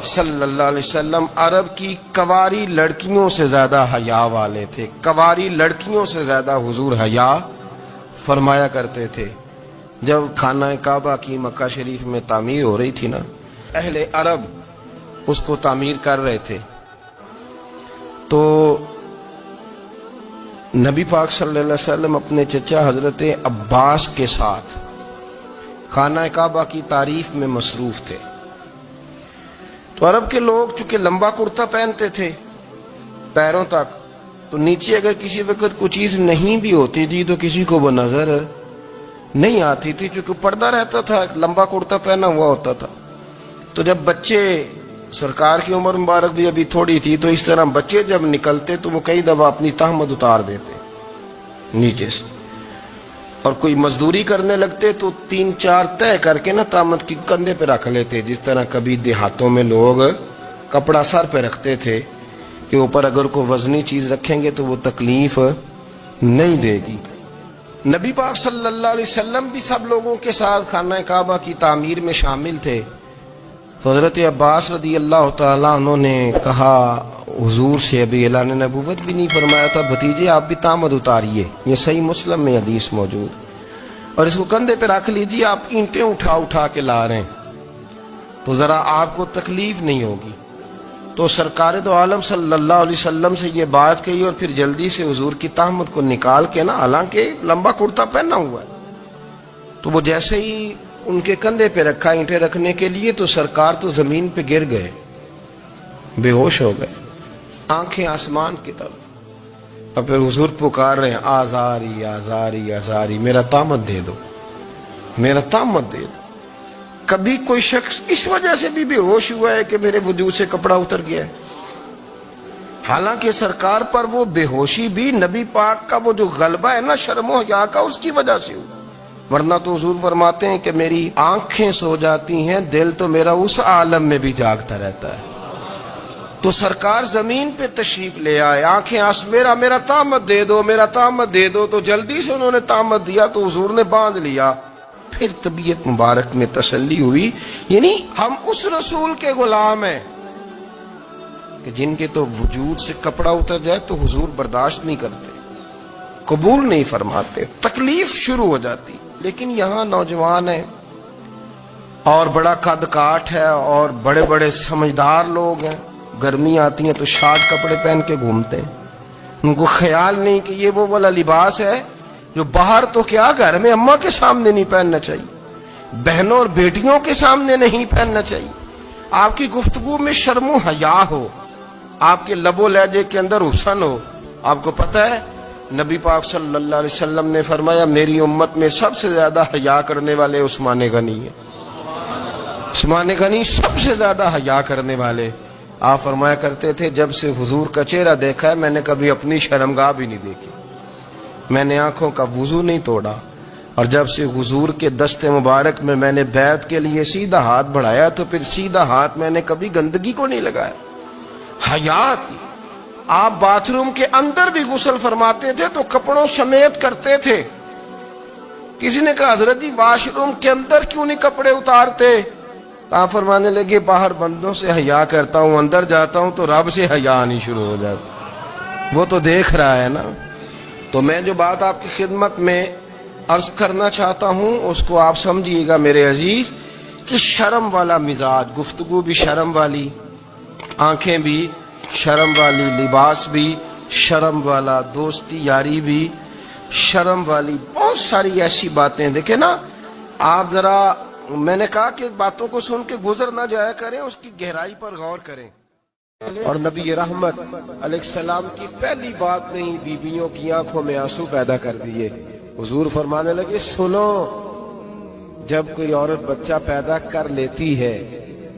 صلی اللہ علیہ وسلم عرب کی کواری لڑکیوں سے زیادہ حیا والے تھے. کواری لڑکیوں سے زیادہ حضور حیا فرمایا کرتے تھے. جب خانہ کعبہ کی مکہ شریف میں تعمیر ہو رہی تھی نا، اہل عرب اس کو تعمیر کر رہے تھے، تو نبی پاک صلی اللہ علیہ وسلم اپنے چچا حضرت عباس کے ساتھ خانہ کعبہ کی تعریف میں مصروف تھے. تو عرب کے لوگ چونکہ لمبا کرتا پہنتے تھے پیروں تک، تو نیچے اگر کسی وقت کوئی چیز نہیں بھی ہوتی تھی تو کسی کو وہ نظر نہیں آتی تھی، چونکہ پردہ رہتا تھا، لمبا کرتا پہنا ہوا ہوتا تھا. تو جب بچے، سرکار کی عمر مبارک بھی ابھی تھوڑی تھی، تو اس طرح بچے جب نکلتے تو وہ کئی دفعہ اپنی تہمت اتار دیتے نیچے سے، اور کوئی مزدوری کرنے لگتے تو 3-4 طے کر کے نا تہمت کی کندھے پہ رکھ لیتے. جس طرح کبھی دیہاتوں میں لوگ کپڑا سر پہ رکھتے تھے کہ اوپر اگر کوئی وزنی چیز رکھیں گے تو وہ تکلیف نہیں دے گی. نبی پاک صلی اللہ علیہ وسلم بھی سب لوگوں کے ساتھ خانہ کعبہ کی تعمیر میں شامل تھے. تو حضرت عباس رضی اللہ تعالیٰ عنہ نے کہا حضور سے، ابھی اعلان نبوت بھی نہیں فرمایا تھا، بھتیجے آپ بھی تہمت اتاریے، یہ صحیح مسلم میں حدیث موجود، اور اس کو کندھے پہ رکھ لیجیے، آپ اینٹیں اٹھا اٹھا کے لا رہے ہیں تو ذرا آپ کو تکلیف نہیں ہوگی. تو سرکار دو عالم صلی اللہ علیہ وسلم سے یہ بات کہی، اور پھر جلدی سے حضور کی تہمت کو نکال کے نا، حالانکہ لمبا کرتا پہنا ہوا ہے، تو وہ جیسے ہی ان کے کندھے پہ رکھا اینٹیں رکھنے کے لیے، تو سرکار تو زمین پہ گر گئے، بے ہوش ہو گئے، آنکھیں آسمان کی طرف. اور پھر حضور پکار رہے ہیں آزاری آزاری آزاری، میرا تہمت دے دو، میرا تہمت دے دو. کبھی کوئی شخص اس وجہ سے بھی بے ہوش ہوا ہے کہ میرے وجود سے کپڑا اتر گیا ہے؟ حالانکہ سرکار پر وہ بے ہوشی بھی نبی پاک کا وہ جو غلبہ ہے نا شرم و حیا کا، اس کی وجہ سے ہوا. ورنہ تو حضور فرماتے ہیں کہ میری آنکھیں سو جاتی ہیں، دل تو میرا اس عالم میں بھی جاگتا رہتا ہے. تو سرکار زمین پہ تشریف لے آئے، آنکھیں میرا تہمت دے دو، میرا تہمت دے دو. تو جلدی سے انہوں نے تہمت دیا تو حضور نے باندھ لیا. پھر طبیعت مبارک میں تسلی ہوئی، یعنی ہم اس رسول کے غلام ہیں کہ جن کے تو وجود سے کپڑا اتر جائے تو حضور برداشت نہیں کرتے، قبول نہیں فرماتے، تکلیف شروع ہو جاتی. لیکن یہاں نوجوان ہیں اور بڑا قد کاٹ ہے اور بڑے بڑے سمجھدار لوگ ہیں، گرمی آتی ہیں تو شارٹ کپڑے پہن کے گھومتے ہیں. ان کو خیال نہیں کہ یہ وہ والا لباس ہے جو باہر تو کیا گھر میں اماں کے سامنے نہیں پہننا چاہیے، بہنوں اور بیٹیوں کے سامنے نہیں پہننا چاہیے. آپ کی گفتگو میں شرم و حیا ہو، آپ کے لب و لہجے کے اندر حسن ہو. آپ کو پتہ ہے نبی پاک صلی اللہ علیہ وسلم نے فرمایا میری امت میں سب سے زیادہ حیا کرنے والے عثمان غنی ہیں. عثمان غنی سب سے زیادہ حیا کرنے والے. آپ فرمایا کرتے تھے جب سے حضور کا چہرہ دیکھا ہے میں نے کبھی اپنی شرمگاہ بھی نہیں دیکھی، میں نے آنکھوں کا وضو نہیں توڑا، اور جب سے حضور کے دست مبارک میں میں نے بیعت کے لیے سیدھا ہاتھ بڑھایا تو پھر سیدھا ہاتھ میں نے کبھی گندگی کو نہیں لگایا. حیات. آپ باتھ روم کے اندر بھی غسل فرماتے تھے تو کپڑوں سمیت کرتے تھے. کسی نے کہا حضرت جی واش روم کے اندر کیوں نہیں کپڑے اتارتے؟ آپ فرمانے لگے باہر بندوں سے حیا کرتا ہوں، اندر جاتا ہوں تو رب سے حیا آنی شروع ہو جاتی، وہ تو دیکھ رہا ہے نا. تو میں جو بات آپ کی خدمت میں عرض کرنا چاہتا ہوں اس کو آپ سمجھیے گا میرے عزیز، کہ شرم والا مزاج، گفتگو بھی شرم والی، آنکھیں بھی شرم والی، لباس بھی شرم والا، دوستی یاری بھی شرم والی، بہت ساری ایسی باتیں. دیکھیں نا آپ ذرا، میں نے کہا کہ باتوں کو سن کے گزر نہ جایا کریں، اس کی گہرائی پر غور کریں. اور نبی رحمت علیہ السلام کی پہلی بات نہیں بیویوں کی آنکھوں میں آنسو پیدا کر دیے. حضور فرمانے لگے سنو، جب کوئی عورت بچہ پیدا کر لیتی ہے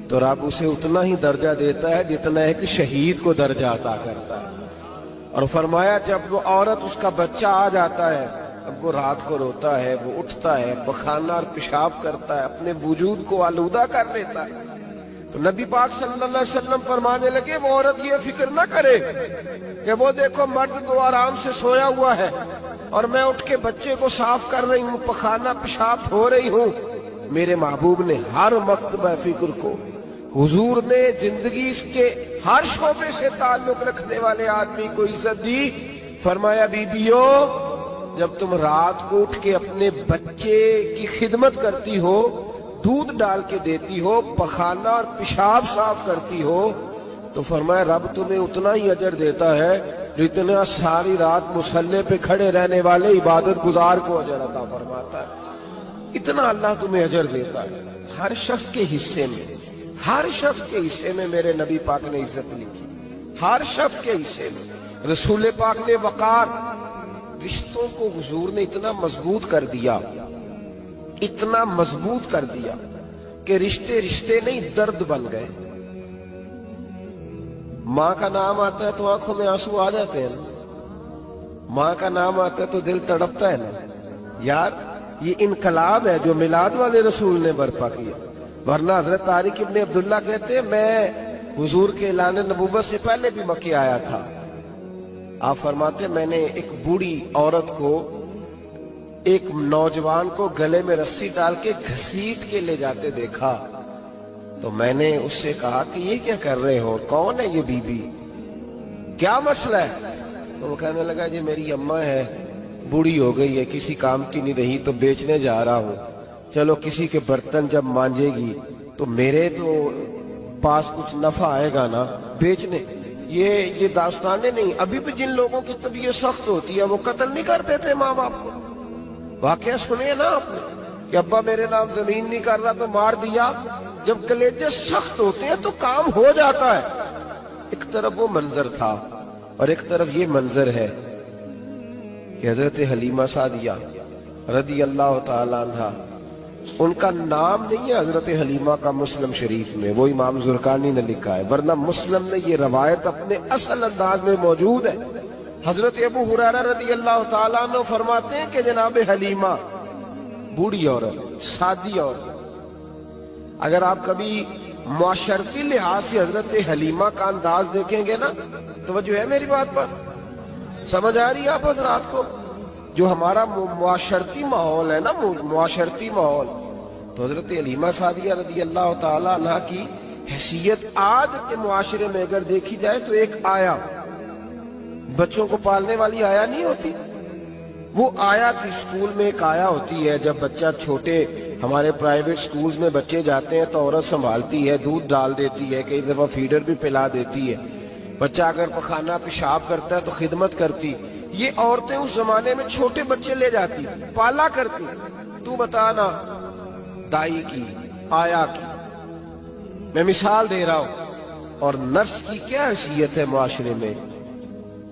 تو رب اسے اتنا ہی درجہ دیتا ہے جتنا ایک شہید کو درجہ عطا کرتا ہے. اور فرمایا جب وہ عورت اس کا بچہ آ جاتا ہے، اب وہ رات کو روتا ہے، وہ اٹھتا ہے، پخانہ اور پیشاب کرتا ہے، اپنے وجود کو آلودہ کر لیتا ہے. تو نبی پاک صلی اللہ علیہ وسلم فرمانے لگے وہ عورت یہ فکر نہ کرے کہ وہ دیکھو مرد تو آرام سے سویا ہوا ہے اور میں اٹھ کے بچے کو صاف کر رہی ہوں، پخانہ پیشاب ہو رہی ہوں. میرے محبوب نے ہر مرتبہ فکر کو حضور نے زندگی اس کے ہر شعبے سے تعلق رکھنے والے آدمی کو عزت دی. فرمایا بیبیو جب تم رات کو اٹھ کے اپنے بچے کی خدمت کرتی ہو, دودھ ڈال کے دیتی ہو, پخانہ اور پیشاب صاف کرتی ہو, تو فرمایا رب تمہیں اتنا ہی اجر دیتا ہے جتنا ساری رات مصلی پہ کھڑے رہنے والے عبادت گزار کو اجر عطا فرماتا ہے. اتنا اللہ تمہیں اجر دیتا ہے. ہر شخص کے حصے میں, ہر شخص کے حصے میں میرے نبی پاک نے عزت لکھی, ہر شخص کے حصے میں. رسول پاک نے وقار, رشتوں کو حضور نے اتنا مضبوط کر دیا, اتنا مضبوط کر دیا کہ رشتے رشتے نہیں درد بن گئے. ماں کا نام آتا ہے تو آنکھوں میں آنسو آ جاتے ہیں نا, ماں کا نام آتا ہے تو دل تڑپتا ہے نا. یار یہ انقلاب ہے جو میلاد والے رسول نے برپا کیا. ورنہ حضرت طارق ابن عبداللہ کہتے ہیں میں حضور کے اعلان نبوت سے پہلے بھی مکے آیا تھا. آپ فرماتے میں نے ایک بوڑھی عورت کو, ایک نوجوان کو گلے میں رسی ڈال کے گھسیٹ کے لے جاتے دیکھا, تو میں نے اس سے کہا کہ یہ کیا کر رہے ہو, کون ہے یہ بی بی, کیا مسئلہ ہے؟ تو وہ کہنے لگا جی میری اماں ہے, بوڑھی ہو گئی ہے, کسی کام کی نہیں رہی, تو بیچنے جا رہا ہوں. چلو کسی کے برتن جب مانجے گی تو میرے تو پاس کچھ نفع آئے گا نا بیچنے. یہ داستانیں نہیں. ابھی بھی جن لوگوں کی طبیعت سخت ہوتی ہے وہ قتل نہیں کر دیتے ماں باپ کو. واقعہ سنے نا آپ نے کہ ابا میرے نام زمین نہیں کر رہا تو مار دیا. جب کلیجے سخت ہوتے ہیں تو کام ہو جاتا ہے. ایک طرف وہ منظر تھا اور ایک طرف یہ منظر ہے کہ حضرت حلیمہ سعدیہ رضی اللہ تعالی عنہ, ان کا نام نہیں ہے حضرت حلیمہ کا مسلم شریف میں, وہ امام زرقانی نے لکھا ہے, ورنہ مسلم میں یہ روایت اپنے اصل انداز میں موجود ہے. حضرت ابو ہریرہ رضی اللہ تعالیٰ عنہ فرماتے ہیں کہ جناب حلیمہ بوڑھی عورت, سادی عورت. اگر آپ کبھی معاشرتی لحاظ سے حضرت حلیمہ کا انداز دیکھیں گے نا, توجہ ہے میری بات پر, سمجھ آ رہی ہے آپ حضرات کو؟ جو ہمارا معاشرتی ماحول ہے نا, معاشرتی ماحول, تو حضرت حلیمہ سعدیہ رضی اللہ تعالیٰ عنہ کی حیثیت آج کے معاشرے میں اگر دیکھی جائے تو ایک آیا, بچوں کو پالنے والی آیا نہیں ہوتی, وہ آیا کی سکول میں ایک آیا ہوتی ہے. جب بچہ چھوٹے ہمارے پرائیویٹ سکولز میں بچے جاتے ہیں تو عورت سنبھالتی ہے, دودھ ڈال دیتی ہے, کئی دفعہ فیڈر بھی پلا دیتی ہے. بچہ اگر پخانہ پیشاب کرتا ہے تو خدمت کرتی. یہ عورتیں اس زمانے میں چھوٹے بچے لے جاتی, پالا کرتی. تو بتانا دائی کی, آیا کی, میں مثال دے رہا ہوں, اور نرس کی کیا حیثیت ہے معاشرے میں.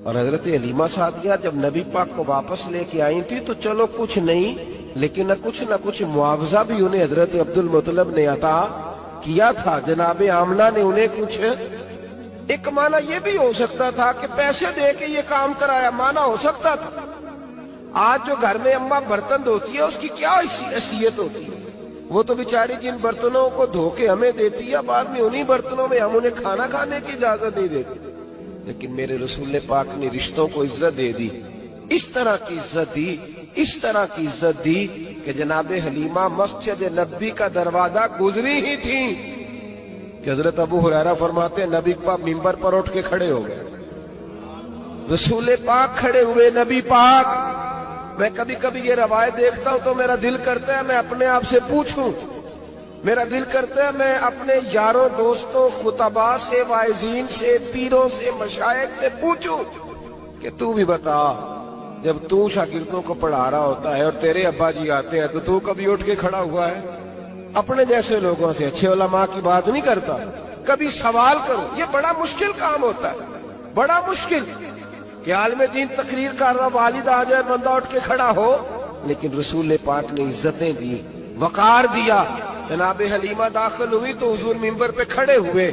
اور حضرت حلیمہ سعدیہ جب نبی پاک کو واپس لے کے آئی تھی تو چلو کچھ نہیں, لیکن نہ کچھ معاوضہ بھی انہیں حضرت عبد المطلب نے عطا کیا تھا. جناب آمنہ نے انہیں کچھ, ایک معنی یہ بھی ہو سکتا تھا کہ پیسے دے کے یہ کام کرایا, معنی ہو سکتا تھا. آج جو گھر میں اماں برتن دھوتی ہے اس کی کیا حیثیت ہوتی ہے, وہ تو بیچاری جن برتنوں کو دھو کے ہمیں دیتی ہے, بعد میں انہی برتنوں میں ہم انہیں کھانا کھانے کی اجازت نہیں دیتے. لیکن میرے رسول پاک نے رشتوں کو عزت دے دی, اس طرح کی عزت دی, اس طرح کی عزت دی کہ جناب حلیمہ مسجد نبی کا دروازہ گزری ہی تھی کہ حضرت ابو ہریرہ فرماتے ہیں نبی پاک منبر پر اٹھ کے کھڑے ہو گئے. رسول پاک کھڑے ہوئے, نبی پاک. میں کبھی کبھی یہ روایت دیکھتا ہوں تو میرا دل کرتا ہے میں اپنے آپ سے پوچھوں, میرا دل کرتا ہے میں اپنے یاروں دوستوں خطباء سے, واعظین سے, پیروں سے, مشائخ سے پوچھوں کہ تو بھی بتا, جب تو شاگردوں کو پڑھا رہا ہوتا ہے اور تیرے ابا جی آتے ہیں تو کبھی اٹھ کے کھڑا ہوا ہے؟ اپنے جیسے لوگوں سے, اچھے علماء کی بات نہیں کرتا, کبھی سوال کرو. یہ بڑا مشکل کام ہوتا ہے, بڑا مشکل کہ عالم دین تقریر کر رہا, والد آ جائے, بندہ اٹھ کے کھڑا ہو. لیکن رسول پاک نے عزتیں دی, وقار دیا. جناب حلیمہ داخل ہوئی تو حضور منبر پہ کھڑے ہوئے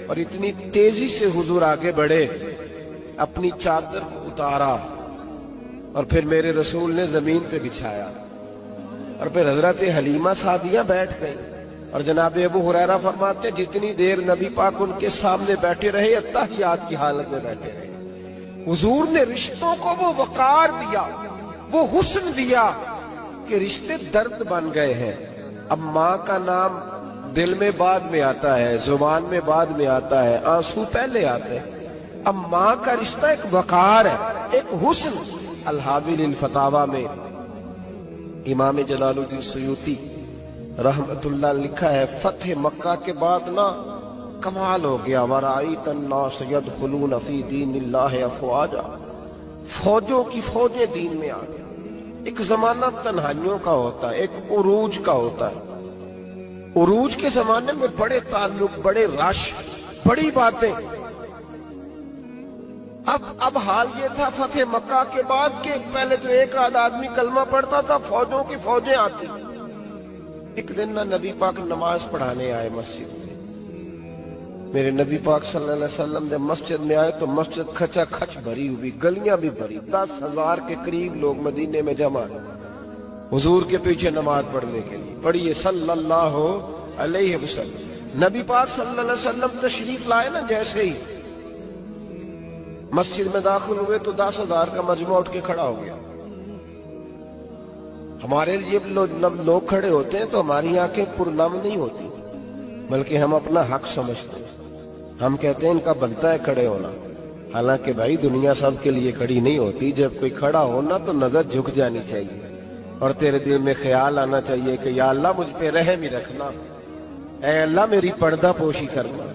اور اتنی تیزی سے حضور آگے بڑھے, اپنی چادر کو اتارا اور پھر میرے رسول نے زمین پہ بچھایا, اور پھر حضرت حلیمہ سعدیہ بیٹھ گئی. اور جناب ابو ہریرہ فرماتے جتنی دیر نبی پاک ان کے سامنے بیٹھے رہے اتحیات کی حالت میں بیٹھے رہے. حضور نے رشتوں کو وہ وقار دیا, وہ حسن دیا کہ رشتے درد بن گئے ہیں. اب ماں کا نام دل میں بعد میں آتا ہے، زبان میں بعد میں آتا ہے، آنسو پہلے آتے ہیں۔ اب ماں کا رشتہ ایک وقار ہے، ایک حسن۔ الحاوی للفتاوی میں امام جلال الدین سیوطی رحمت اللہ لکھا ہے، فتح مکہ کے بعد نا کمال ہو گیا، وَرَأَيْتَ النَّاسَ يَدْخُلُونَ فِي دِينِ اللَّهِ أَفْوَاجًا، فوجوں کی فوجیں دین میں آ گئے۔ ایک زمانہ تنہائیوں کا ہوتا ہے، ایک عروج کا ہوتا ہے۔ عروج کے زمانے میں بڑے تعلق، بڑے رش، بڑی باتیں۔ اب حال یہ تھا فتح مکہ کے بعد کہ پہلے تو ایک آدھ آدمی کلمہ پڑھتا تھا، فوجوں کی فوجیں آتی۔ ایک دن نہ نبی پاک نماز پڑھانے آئے مسجد میں۔ میرے نبی پاک صلی اللہ علیہ وسلم جب مسجد میں آئے تو مسجد کھچا کھچ بھری ہوئی، گلیاں بھی بھری، 10,000 کے قریب لوگ مدینے میں جمع ہیں حضور کے پیچھے نماز پڑھنے کے لیے۔ پڑھیے صلی اللہ علیہ وسلم۔ نبی پاک صلی اللہ علیہ وسلم تشریف لائے نا، جیسے ہی مسجد میں داخل ہوئے تو 10,000 کا مجمع اٹھ کے کھڑا ہو گیا۔ ہمارے لیے لوگ کھڑے ہوتے ہیں تو ہماری آنکھیں پرنم نہیں ہوتی، بلکہ ہم اپنا حق سمجھتے ہیں۔ ہم کہتے ہیں ان کا بنتا ہے کھڑے ہونا، حالانکہ بھائی دنیا سب کے لیے کھڑی نہیں ہوتی۔ جب کوئی کھڑا ہونا تو نظر جھک جانی چاہیے اور تیرے دل میں خیال آنا چاہیے کہ یا اللہ مجھ پہ رحم ہی رکھنا، اے اللہ میری پردہ پوشی کرنا،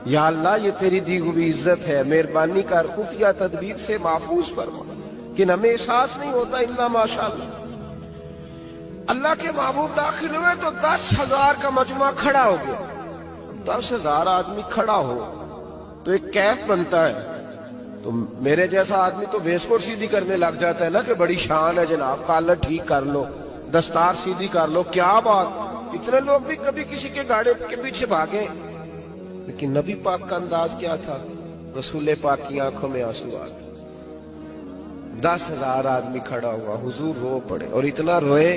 یا اللہ یہ تیری دی ہوئی عزت ہے، مہربانی کر خفیہ تدبیر سے محفوظ فرما۔ کہ ہمیں احساس نہیں ہوتا الا ماشاءاللہ۔ اللہ کے محبوب داخل ہوئے تو 10,000 کا مجمع کھڑا ہو گیا۔ 10,000 آدمی کھڑا ہو تو ایک کیف بنتا ہے، تو میرے جیسا آدمی تو ویسکوٹ سیدھی کرنے لگ جاتا ہے نا کہ بڑی شان ہے جناب، کالر ٹھیک کر لو، دستار سیدھی کر لو، کیا بات۔ اتنے لوگ بھی کبھی کسی کے گاڑی کے پیچھے بھاگے، لیکن نبی پاک کا انداز کیا تھا؟ رسول پاک کی آنکھوں میں آنسو آ گئے۔ 10,000 آدمی کھڑا ہوا، حضور رو پڑے، اور اتنا روئے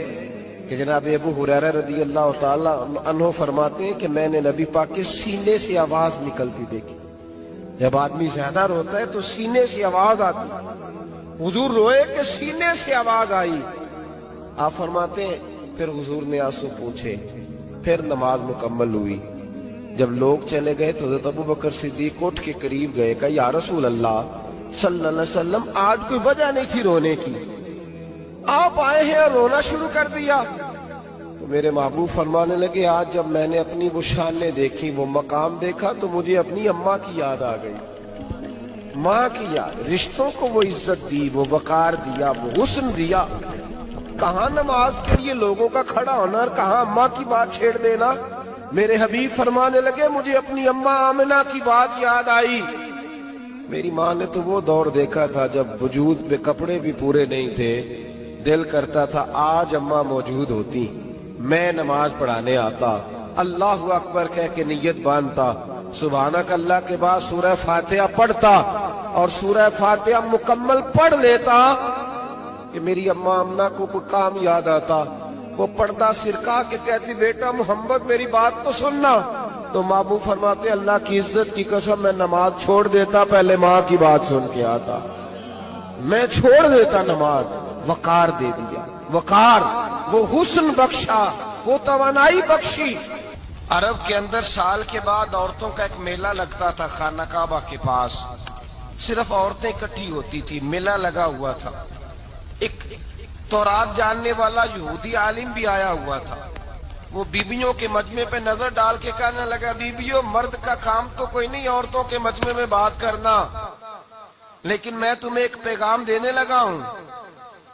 کہ جناب ابو ہریرہ رضی اللہ تعالیٰ عنہ فرماتے ہیں کہ میں نے نبی پاک کے سینے سے آواز نکلتی دیکھی۔ جب آدمی زیادہ روتا ہے تو سینے سے آواز آتی، حضور روئے کہ سینے سے آواز آئی۔ آپ فرماتے ہیں پھر حضور نے آنسو پوچھے، پھر نماز مکمل ہوئی۔ جب لوگ چلے گئے تو حضرت ابو بکر صدیق اٹھ کے قریب گئے، کہا یا رسول اللہ صلی اللہ علیہ وسلم آج کوئی وجہ نہیں تھی رونے کی، آپ آئے ہیں اور رونا شروع کر دیا۔ تو میرے محبوب فرمانے لگے آج جب میں نے اپنی وہ شانیں دیکھی، وہ مقام دیکھا تو مجھے اپنی اماں کی یاد آ گئی، ماں کی یاد۔ رشتوں کو وہ عزت دی، وہ وقار دیا، وہ حسن دیا۔ کہاں نماز کے لیے لوگوں کا کھڑا ہونا اور کہاں اماں کی بات چھیڑ دینا۔ میرے حبیب فرمانے لگے مجھے اپنی اماں آمنہ کی بات یاد آئی۔ میری ماں نے تو وہ دور دیکھا تھا جب وجود پہ کپڑے بھی پورے نہیں تھے، دل کرتا تھا آج اماں موجود ہوتی، میں نماز پڑھانے آتا، اللہ اکبر کہہ کے نیت باندھتا، سبحانک اللہ کے بعد سورہ فاتحہ پڑھتا اور سورہ فاتحہ مکمل پڑھ لیتا کہ میری اماں آمنہ کو کوئی کام یاد آتا، وہ پردہ سرکا کے کہتی بیٹا محمد میری بات تو سننا، تو محبوب فرماتے اللہ کی عزت کی قسم میں نماز چھوڑ دیتا، پہلے ماں کی بات سن کے آتا، میں چھوڑ دیتا نماز۔ وقار دے دیا، وقار، وہ حسن بخشا، وہ توانائی بخشی۔ عرب کے اندر سال کے بعد عورتوں کا ایک میلہ لگتا تھا خانہ کعبہ کے پاس، صرف عورتیں اکٹھی ہوتی تھی، میلہ لگا ہوا تھا۔ ایک تورات جاننے والا یہودی عالم بھی آیا ہوا تھا، وہ بیبیوں کے مجمع پہ نظر ڈال کے کہنے لگا بیبیوں مرد کا کام تو کوئی نہیں عورتوں کے مجمع میں بات کرنا، لیکن میں تمہیں ایک پیغام دینے لگا ہوں،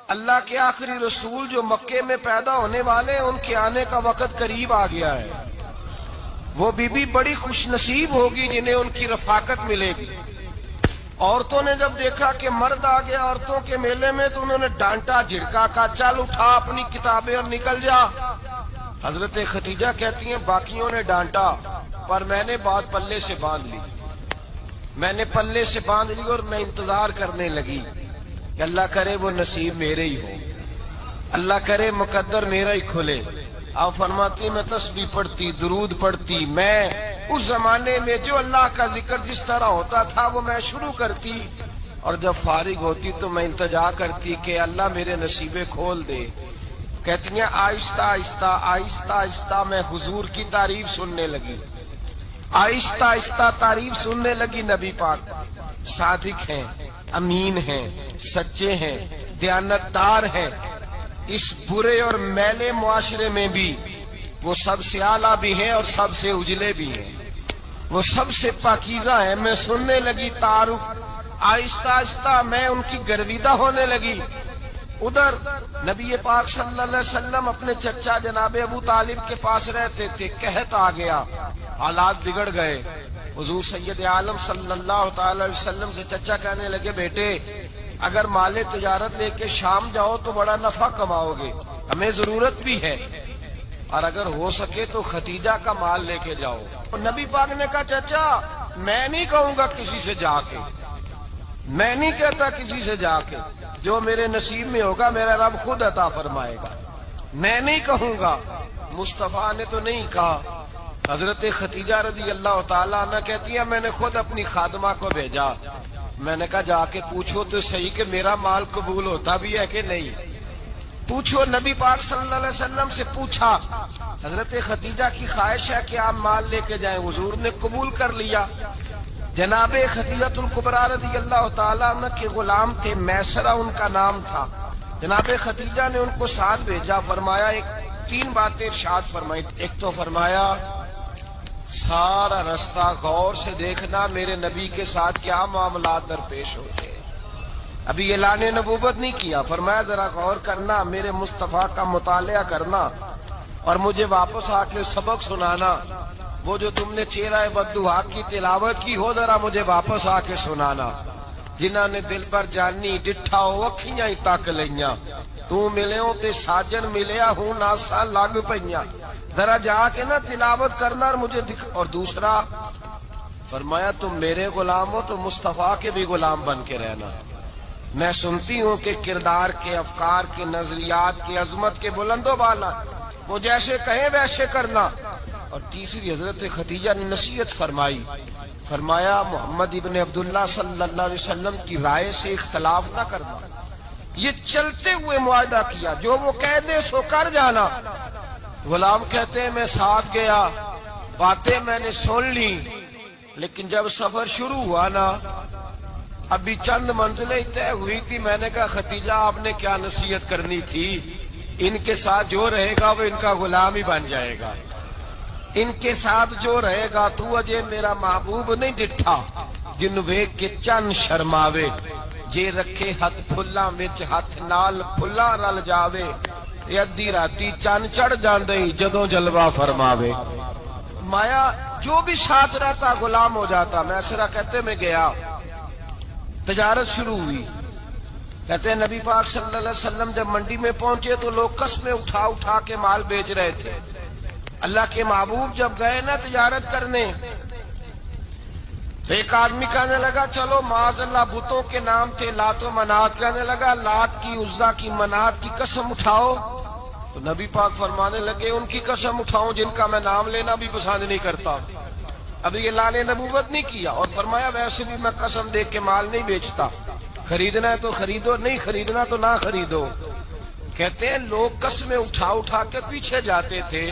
اللہ کے آخری رسول جو مکے میں پیدا ہونے والے ہیں ان کے آنے کا وقت قریب آ گیا ہے۔ وہ بیوی بڑی خوش نصیب ہوگی جنہیں ان کی رفاقت ملے گی۔ عورتوں نے جب دیکھا کہ مرد آ گیا عورتوں کے میلے میں تو انہوں نے ڈانٹا جھڑکا، کہا چل اٹھا اپنی کتابیں اور نکل جا۔ حضرت خدیجہ کہتی ہیں باقیوں نے ڈانٹا پر میں نے بات پلے سے باندھ لی، میں نے پلے سے باندھ لی اور میں انتظار کرنے لگی کہ اللہ کرے وہ نصیب میرے ہی ہو، اللہ کرے مقدر میرا ہی کھلے۔ آپ فرماتی میں تسبیح پڑھتی، درود پڑھتی، میں اس زمانے میں جو اللہ کا ذکر جس طرح ہوتا تھا وہ میں شروع کرتی، اور جب فارغ ہوتی تو میں التجا کرتی کہ اللہ میرے نصیبے کھول دے، کہتی ہیں آہستہ آہستہ آہستہ آہستہ میں حضور کی تعریف سننے لگی، آہستہ آہستہ تعریف سننے لگی نبی پاک۔ صادق ہیں، امین ہیں، سچے ہیں، دیانتدار ہیں، اس برے اور میلے معاشرے میں بھی وہ سب سے اعلیٰ بھی ہیں اور سب سے اجلے بھی ہیں، وہ سب سے پاکیزہ ہیں۔ میں سننے لگی تعارف، آہستہ آہستہ میں ان کی گرویدہ ہونے لگی۔ ادھر نبی پاک صلی اللہ علیہ وسلم اپنے چچا جناب ابو طالب کے پاس رہتے تھے، قحط آ گیا، حالات بگڑ گئے۔ حضور سید عالم صلی اللہ تعالی علیہ وسلم سے چچا کہنے لگے بیٹے اگر مال تجارت لے کے شام جاؤ تو بڑا نفع کماؤ گے، ہمیں ضرورت بھی ہے، اور اگر ہو سکے تو ختیجہ کا مال لے کے جاؤ۔ نبی پاک نے کہا چچا میں نہیں کہوں گا کسی سے جا کے، میں نہیں کہتا کسی سے جا کے، جو میرے نصیب میں ہوگا میرا رب خود عطا فرمائے گا، میں نہیں کہوں گا۔ مصطفیٰ نے تو نہیں کہا۔ حضرت ختیجہ رضی اللہ تعالیٰ عنہ کہتی ہیں میں نے خود اپنی خادمہ کو بھیجا، میں نے کہا جا کے پوچھو تو صحیح کہ میرا مال قبول ہوتا بھی ہے کہ نہیں، پوچھو۔ نبی پاک صلی اللہ علیہ وسلم سے پوچھا، حضرت ختیجہ کی خواہش ہے کہ آپ مال لے کے جائیں، حضور نے قبول کر لیا۔ جناب خدیجہ الکبریٰ رضی اللہ تعالیٰ عنہ کے غلام تھے، میسرہ ان کا نام تھا۔ جناب خدیجہ نے ان کو ساتھ بھیجا، فرمایا تین باتیں ارشاد فرمائی۔ ایک تو فرمایا سارا رستہ غور سے دیکھنا میرے نبی کے ساتھ کیا معاملات درپیش ہوتے ہیں، ابھی اعلان نبوت نہیں کیا، فرمایا ذرا غور کرنا، میرے مصطفیٰ کا مطالعہ کرنا اور مجھے واپس آ کے سبق سنانا، وہ جو تم نے چہرہ بددعا کی تلاوت کی ہو ذرا مجھے واپس آ کے سنانا۔ جنہاں نے دل پر جانی ڈٹھا ہو اکھیاں ہی تک لئیاں، تو ملیوں تے ساجن ملیا ہوں ناسا لگ پئیاں، ذرا جا کے نا تلاوت کرنا اور مجھے اور دوسرا فرمایا تم میرے غلام ہو تو مصطفیٰ کے بھی غلام بن کے رہنا، میں سنتی ہوں کہ کردار کے، افکار کے، نظریات کے، عظمت کے بلند و بالا، وہ جیسے کہیں ویسے کرنا۔ اور تیسری حضرت ختیجہ نے نصیحت فرمائی، فرمایا محمد ابن عبداللہ صلی اللہ علیہ وسلم کی رائے سے اختلاف نہ کرنا، یہ چلتے ہوئے معاہدہ کیا، جو وہ کہہ دے سو کر جانا۔ غلام کہتے ہیں میں ساتھ گیا، باتیں میں نے سن لی، لیکن جب سفر شروع ہوا نا ابھی چند منزلیں طے ہوئی تھی، میں نے کہا ختیجہ آپ نے کیا نصیحت کرنی تھی، ان کے ساتھ جو رہے گا وہ ان کا غلام ہی بن جائے گا، ان کے ساتھ جو رہے گا تو اجے میرا محبوب نہیں ڈٹھا، جن ویکھ کے چن شرماوے، جے رکھے ہاتھ پھلاں وچ ہاتھ نال پھلاں رل جاوے، ادھی راتی چن چڑھ جاندے جدوں جلوہ فرماوے۔ مایا جو بھی ساتھ رہتا غلام ہو جاتا۔ میسرہ کہتے میں گیا، تجارت شروع ہوئی، کہتے ہیں نبی پاک صلی اللہ علیہ وسلم جب منڈی میں پہنچے تو لوگ قسمیں اٹھا اٹھا کے مال بیچ رہے تھے۔ اللہ کے محبوب جب گئے نا تجارت کرنے، ایک آدمی کہنے لگا چلو معاذ اللہ بتوں کے نام تھے لات و منات، کہنے لگا لات کی، عزا کی، منات کی قسم اٹھاؤ، تو نبی پاک فرمانے لگے ان کی قسم اٹھاؤں جن کا میں نام لینا بھی پسند نہیں کرتا، ابھی یہ اعلان نبوت نہیں کیا، اور فرمایا ویسے بھی میں قسم دے کے مال نہیں بیچتا، خریدنا ہے تو خریدو، نہیں خریدنا تو نہ خریدو۔ کہتے ہیں لوگ قسمیں اٹھا اٹھا کے پیچھے جاتے تھے،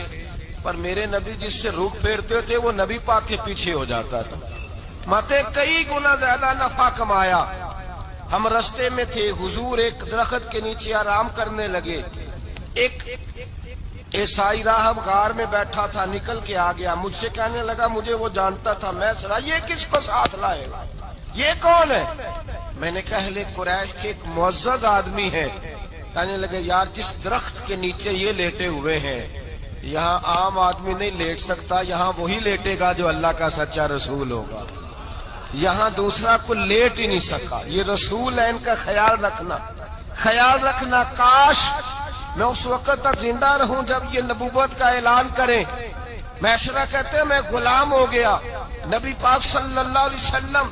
پر میرے نبی جس سے رخ پھیرتے تھے وہ نبی پاک کے پیچھے ہو جاتا تھا۔ ماتے کئی گنا زیادہ نفع کمایا۔ ہم رستے میں تھے، حضور ایک درخت کے نیچے آرام کرنے لگے، ایک عیسائی راہب غار میں بیٹھا تھا، نکل کے آ گیا، مجھ سے کہنے لگا مجھے وہ جانتا تھا، میں سنا یہ کس کو ساتھ لائے، یہ کون ہے؟ میں نے کہا اہل قریش کے ایک معزز آدمی ہے۔ کہنے لگے یار جس درخت کے نیچے یہ لیٹے ہوئے ہیں یہاں عام آدمی نہیں لیٹ سکتا، یہاں وہی لیٹے گا جو اللہ کا سچا رسول ہوگا، یہاں دوسرا کو لیٹ ہی نہیں سکا، یہ رسول ہے، ان کا خیال رکھنا، خیال رکھنا، کاش میں اس وقت تک زندہ رہوں جب یہ نبوت کا اعلان کریں۔ میسرہ کہتے ہیں میں غلام ہو گیا، نبی پاک صلی اللہ علیہ وسلم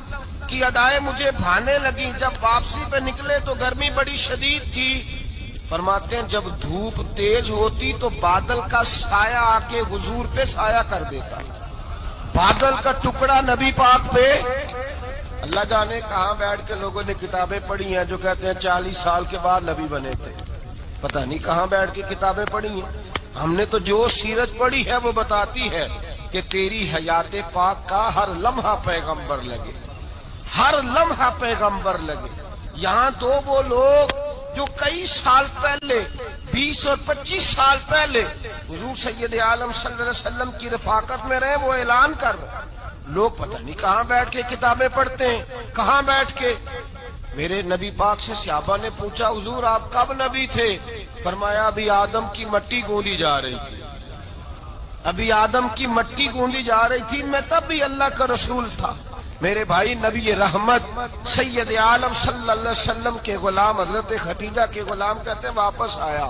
کی ادائیں مجھے بھانے لگی، جب واپسی پہ نکلے تو گرمی بڑی شدید تھی، فرماتے ہیں جب دھوپ تیز ہوتی تو بادل کا سایہ آ کے حضور پہ سایہ کر دیتا، بادل کا ٹکڑا نبی پاک پہ، اللہ جانے کہاں بیٹھ کے لوگوں نے کتابیں پڑھی ہیں جو کہتے ہیں 40 سال کے بعد نبی بنے تھے، پتہ نہیں کہاں بیٹھ کے کتابیں پڑھی ہیں. ہم نے تو جو سیرت پڑھی ہے وہ بتاتی ہے کہ تیری حیات پاک کا ہر لمحہ پیغمبر لگے, ہر لمحہ پیغمبر لگے. یہاں تو وہ لوگ جو کئی سال پہلے 20 اور 25 سال پہلے حضور سید عالم صلی اللہ علیہ وسلم کی رفاقت میں رہے, وہ اعلان کر رہے. لوگ پتہ نہیں کہاں بیٹھ کے کتابیں پڑھتے ہیں, کہاں بیٹھ کے. میرے نبی پاک سے صحابہ نے پوچھا حضور آپ کب نبی تھے؟ فرمایا ابھی آدم کی مٹی گوندی جا رہی تھی, ابھی آدم کی مٹی گوندی جا رہی تھی, میں تب بھی اللہ کا رسول تھا. میرے بھائی نبی رحمت سید عالم صلی اللہ علیہ وسلم کے غلام حضرت ختیجہ کے غلام کہتے ہیں واپس آیا,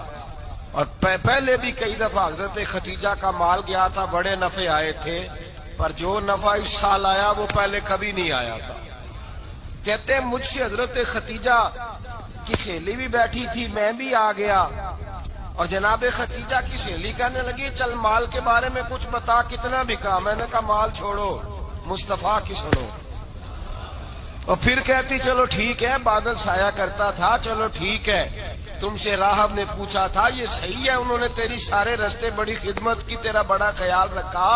اور پہلے بھی کئی دفعہ حضرت ختیجہ کا مال گیا تھا, بڑے نفع آئے تھے, پر جو نفع اس سال آیا وہ پہلے کبھی نہیں آیا تھا. کہتے ہیں مجھ سے حضرت ختیجہ کی سہیلی بھی بیٹھی تھی, میں بھی آ گیا, اور جناب ختیجہ کی سہیلی کہنے لگی چل مال کے بارے میں کچھ بتا, کتنا بکا؟ میں نے کہا مال چھوڑو, مصطفیٰ کی سنو. اور پھر کہتی چلو ٹھیک ہے, بادل سایہ کرتا تھا, چلو ٹھیک ہے, تم سے راہب نے پوچھا تھا یہ صحیح ہے, انہوں نے تیری سارے رستے بڑی خدمت کی, تیرا بڑا خیال رکھا,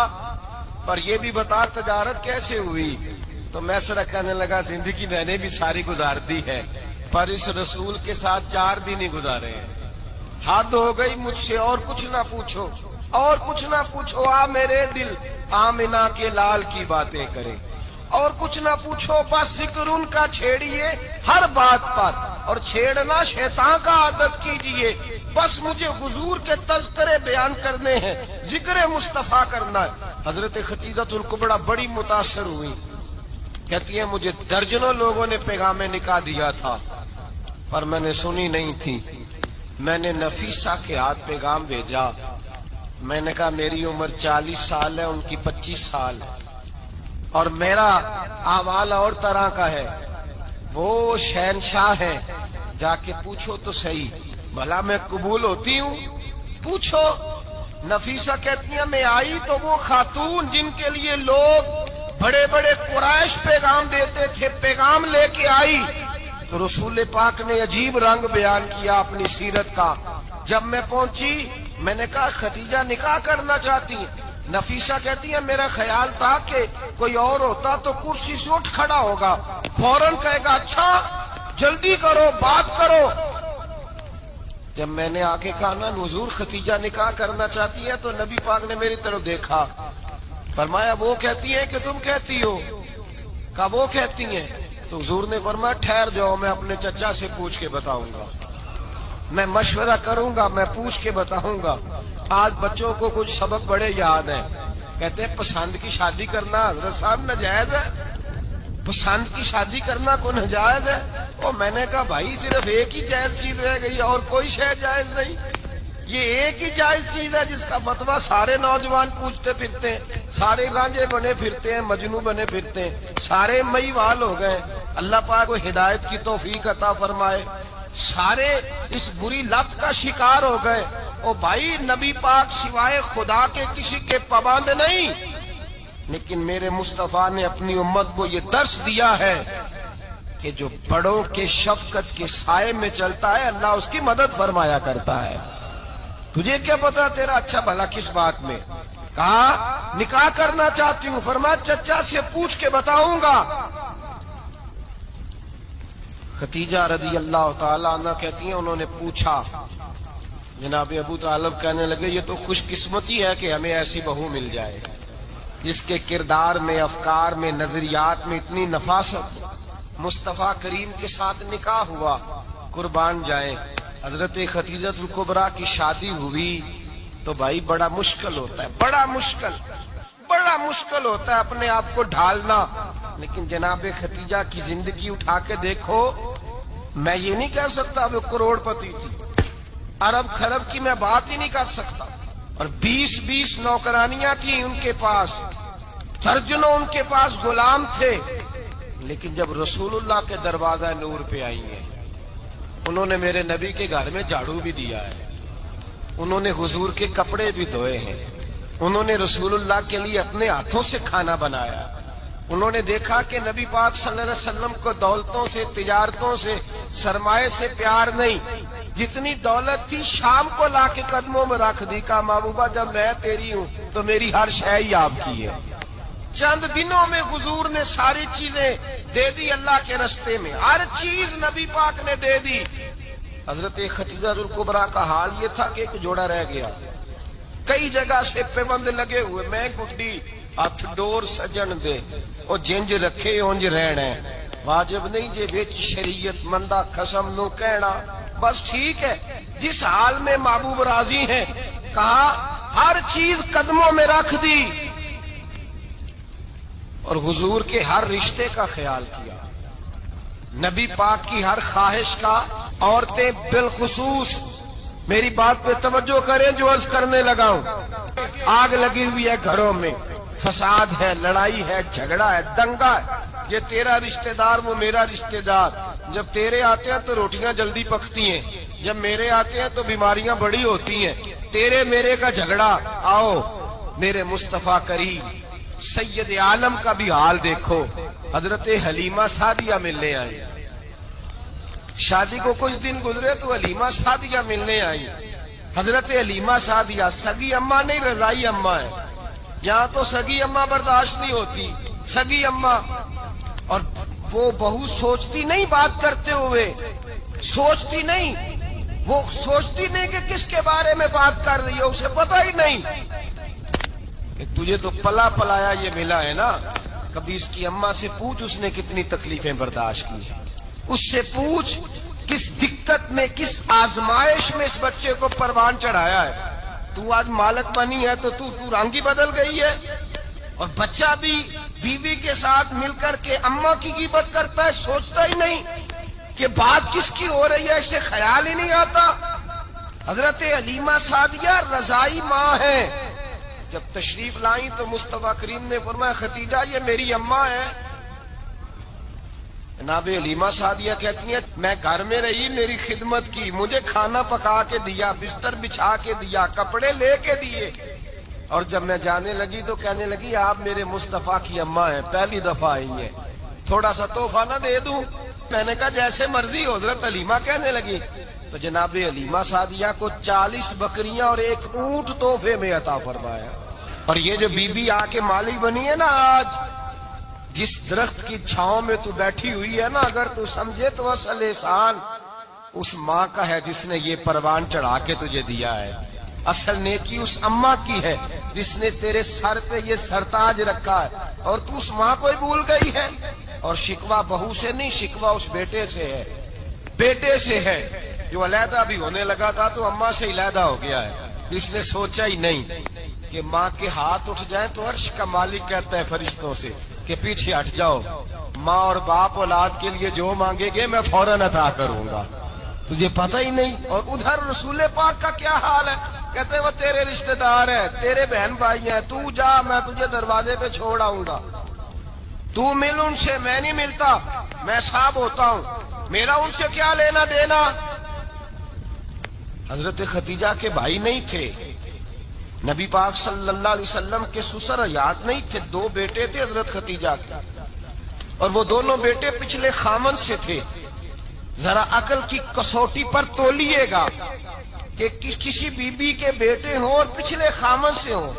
پر یہ بھی بتا تجارت کیسے ہوئی؟ تو میں سر کہنے لگا زندگی میں نے بھی ساری گزار دی ہے, پر اس رسول کے ساتھ 4 دن ہی گزارے ہیں. حد ہو گئی, مجھ سے اور کچھ نہ پوچھو, اور کچھ نہ پوچھو, آ میرے دل آمنہ کے لال کی باتیں کرے, اور کچھ نہ پوچھو, بس ذکر ان کا چھیڑیے ہر بات پر, اور چھیڑنا شیطان کا عادت کیجئے, بس مجھے حضور کے تذکرے بیان کرنے ہیں, ذکر مصطفیٰ کرنا ہے. حضرت ختیجہ الکبریٰ بڑی متاثر ہوئی, کہتی ہیں مجھے درجنوں لوگوں نے پیغام نکاح دیا تھا, پر میں نے سنی نہیں تھی. میں نے نفیسہ کے ہاتھ پیغام بھیجا, میں نے کہا میری عمر 40 سال ہے, ان کی 25 سال ہے, اور میرا احوال اور طرح کا ہے, وہ شہنشاہ ہیں, جا کے پوچھو تو صحیح, بھلا میں قبول ہوتی ہوں؟ پوچھو. نفیسہ کہتی ہیں میں آئی تو وہ خاتون جن کے لیے لوگ بڑے بڑے قریش پیغام دیتے تھے, پیغام لے کے آئی, تو رسول پاک نے عجیب رنگ بیان کیا اپنی سیرت کا. جب میں پہنچی میں نے کہا ختیجہ نکاح کرنا چاہتی ہیں؟ نفیسہ کہتی ہے میرا خیال تھا کہ کوئی اور ہوتا تو کرسی سے اٹھ کھڑا ہوگا, فوراً کہے گا اچھا جلدی کرو, بات کرو. جب میں نے آ کے کہا نا حضور ختیجہ نکاح کرنا چاہتی ہے, تو نبی پاک نے میری طرف دیکھا, فرمایا وہ کہتی ہے کہ تم کہتی ہو؟ کہا وہ کہتی ہیں. تو حضور نے فرمایا ٹھہر جاؤ, میں اپنے چچا سے پوچھ کے بتاؤں گا, میں مشورہ کروں گا, میں پوچھ کے بتاؤں گا. آج بچوں کو کچھ سبق بڑے یاد ہیں, کہتے ہیں پسند کی شادی کرنا حضرت صاحب ناجائز ہے, پسند کی شادی کرنا کو ناجائز ہے. اور میں نے کہا بھائی صرف ایک ہی جائز چیز رہ گئی, اور کوئی شے جائز نہیں, یہ ایک ہی جائز چیز ہے جس کا فتویٰ سارے نوجوان پوچھتے پھرتے ہیں, سارے رانجے بنے پھرتے ہیں, مجنوں بنے پھرتے ہیں, سارے مئی وال ہو گئے. اللہ پاک کو ہدایت کی توفیق عطا فرمائے. سارے اس بری لت کا شکار ہو گئے. او بھائی نبی پاک سوائے خدا کے کسی کے پابند نہیں, لیکن میرے مصطفیٰ نے اپنی امت کو یہ درس دیا ہے کہ جو بڑوں کے شفقت کے سائے میں چلتا ہے اللہ اس کی مدد فرمایا کرتا ہے. تجھے کیا پتا تیرا اچھا بھلا کس بات میں؟ کہا نکاح کرنا چاہتی ہوں, فرمایا چچا سے پوچھ کے بتاؤں گا. ختیجہ رضی اللہ تعالیٰ عنہ کہتی ہیں انہوں نے پوچھا, جناب ابو طالب کہنے لگے یہ تو خوش قسمتی ہے کہ ہمیں ایسی بہو مل جائے جس کے کردار میں, افکار میں, نظریات میں اتنی نفاست. مصطفیٰ کریم کے ساتھ نکاح ہوا, قربان جائیں. حضرت ختیجہ الکبریٰ کی شادی ہوئی تو بھائی بڑا مشکل ہوتا ہے, بڑا مشکل ہوتا ہے اپنے آپ کو ڈھالنا. لیکن جناب ختیجہ کی زندگی اٹھا کے دیکھو, میں یہ نہیں کہہ سکتا وہ کروڑ پتی تھی, ارب خرب کی میں بات ہی نہیں کر سکتا, اور 20 نوکرانیاں تھیں ان کے پاس, درجنوں ان کے پاس غلام تھے. لیکن جب رسول اللہ کے دروازہ نور پہ آئی ہیں, انہوں نے میرے نبی کے گھر میں جھاڑو بھی دیا ہے, انہوں نے حضور کے کپڑے بھی دھوئے ہیں, انہوں نے رسول اللہ کے لیے اپنے ہاتھوں سے کھانا بنایا. انہوں نے دیکھا کہ نبی پاک صلی اللہ علیہ وسلم کو دولتوں سے, تجارتوں سے, سرمایے سے پیار نہیں, جتنی دولت تھی شام کو لا کے قدموں میں رکھ دی. کہا محبوبہ جب میں تیری ہوں تو میری ہر شے ہی آپ کی ہے. چند دنوں میں حضور نے ساری چیزیں دے دی اللہ کے رستے میں. ہر چیز نبی پاک نے دے دی. حضرت خدیجہ الکبریٰ کا حال یہ تھا کہ ایک جوڑا رہ گیا. کئی جگہ سے پیوند لگے ہوئے, میں گڈی ہاتھ ڈور سجن دے او جنج رکھے اونج رہنا ہے. واجب نہیں جے وچ شریعت مندہ قسم نو کہنا. بس ٹھیک ہے, جس حال میں محبوب راضی ہیں. کہا ہر چیز قدموں میں رکھ دی اور حضور کے ہر رشتے کا خیال کیا. نبی پاک کی ہر خواہش کا. عورتیں بالخصوص میری بات پہ توجہ کریں جو عرض کرنے لگا ہوں. آگ لگی ہوئی ہے گھروں میں, فساد ہے, لڑائی ہے, جھگڑا ہے, دنگا ہے. یہ تیرا رشتہ دار وہ میرا رشتہ دار. جب تیرے آتے ہیں تو روٹیاں جلدی پکتی ہیں, جب میرے آتے ہیں تو بیماریاں بڑی ہوتی ہیں. تیرے میرے کا جھگڑا. آؤ میرے مصطفیٰ کریم سید عالم کا بھی حال دیکھو. حضرت حلیمہ سعدیہ ملنے آئی. شادی کو کچھ دن گزرے تو حلیمہ سعدیہ ملنے آئی. حضرت حلیمہ سعدیہ سگی اماں نہیں, رضائی اماں ہے. یہاں تو سگی اماں برداشت نہیں ہوتی. سگی اماں, اور وہ بہو سوچتی نہیں بات کرتے ہوئے, سوچتی نہیں, وہ سوچتی نہیں کہ کس کے بارے میں بات کر رہی ہے. اسے پتہ ہی نہیں کہ تجھے تو پلا پلایا یہ ملا ہے نا. کبھی اس کی اماں سے پوچھ اس نے کتنی تکلیفیں برداشت کی. اس سے پوچھ کس دقت میں, کس آزمائش میں اس بچے کو پروان چڑھایا ہے. تو آج مالک بنی ہے تو تو رنگ ہی بدل گئی ہے. اور بچہ بھی بیوی کے ساتھ مل کر کے اماں کی غیبت کرتا ہے, سوچتا ہی نہیں کہ بات کس کی ہو رہی ہے, اسے خیال ہی نہیں آتا. حضرت حلیمہ سعدیہ رضائی ماں ہے. جب تشریف لائیں تو مصطفیٰ کریم نے فرمایا خدیجہ یہ میری اماں ہے. جناب حلیمہ سعدیہ کہتی ہیں میں گھر میں رہی, میری خدمت کی, مجھے کھانا پکا کے دیا, بستر بچھا کے دیا, کپڑے لے کے دیے. اور جب میں جانے لگی تو کہنے لگی آپ میرے مصطفیٰ کی اماں ہیں, پہلی دفعہ آئی ہیں, تھوڑا سا تحفہ نہ دے دوں. میں نے کہا جیسے مرضی. حضرت حلیمہ کہنے لگی تو جناب حلیمہ سعدیہ کو 40 بکریاں اور 1 اونٹ تحفے میں عطا فرمایا. اور یہ جو بی بی آ کے مالی بنی ہے نا آج, جس درخت کی چھاؤں میں تو بیٹھی ہوئی ہے نا, اگر تو سمجھے تو اصل احسان اس ماں کا ہے جس نے یہ پروان چڑھا کے تجھے دیا ہے. اصل نیکی اس اماں کی ہے جس نے تیرے سر پہ یہ سرتاج رکھا ہے, اور تو اس ماں کو ہی بھول گئی ہے. اور شکوہ بہو سے نہیں, شکوہ اس بیٹے سے ہے, بیٹے سے ہے جو علیحدہ بھی ہونے لگا تھا تو اماں سے علیحدہ ہو گیا ہے. اس نے سوچا ہی نہیں کہ ماں کے ہاتھ اٹھ جائیں تو عرش کا مالک کہتا ہے فرشتوں سے کہ پیچھے ہٹ جاؤ. ماں اور باپ اولاد کے لیے جو مانگے گے میں فوراً عطا کروں گا. تجھے پتہ ہی نہیں. اور ادھر رسول پاک کا کیا حال ہے, کہتے وہ تیرے رشتہ دار ہیں, تیرے بہن بھائی ہیں, تو جا میں تجھے دروازے پہ چھوڑ آؤں گا. تو مل ان سے, میں نہیں ملتا, میں صاحب ہوتا ہوں, میرا ان سے کیا لینا دینا. حضرت خدیجہ کے بھائی نہیں تھے, نبی پاک صلی اللہ علیہ وسلم کے سسر حیات نہیں تھے. 2 بیٹے تھے حضرت خدیجہ کے, اور وہ دونوں بیٹے پچھلے خامن سے تھے. ذرا عقل کی کسوٹی پر تولیے گا کہ کسی بی بی کے بیٹے ہوں اور پچھلے خامن سے ہوں,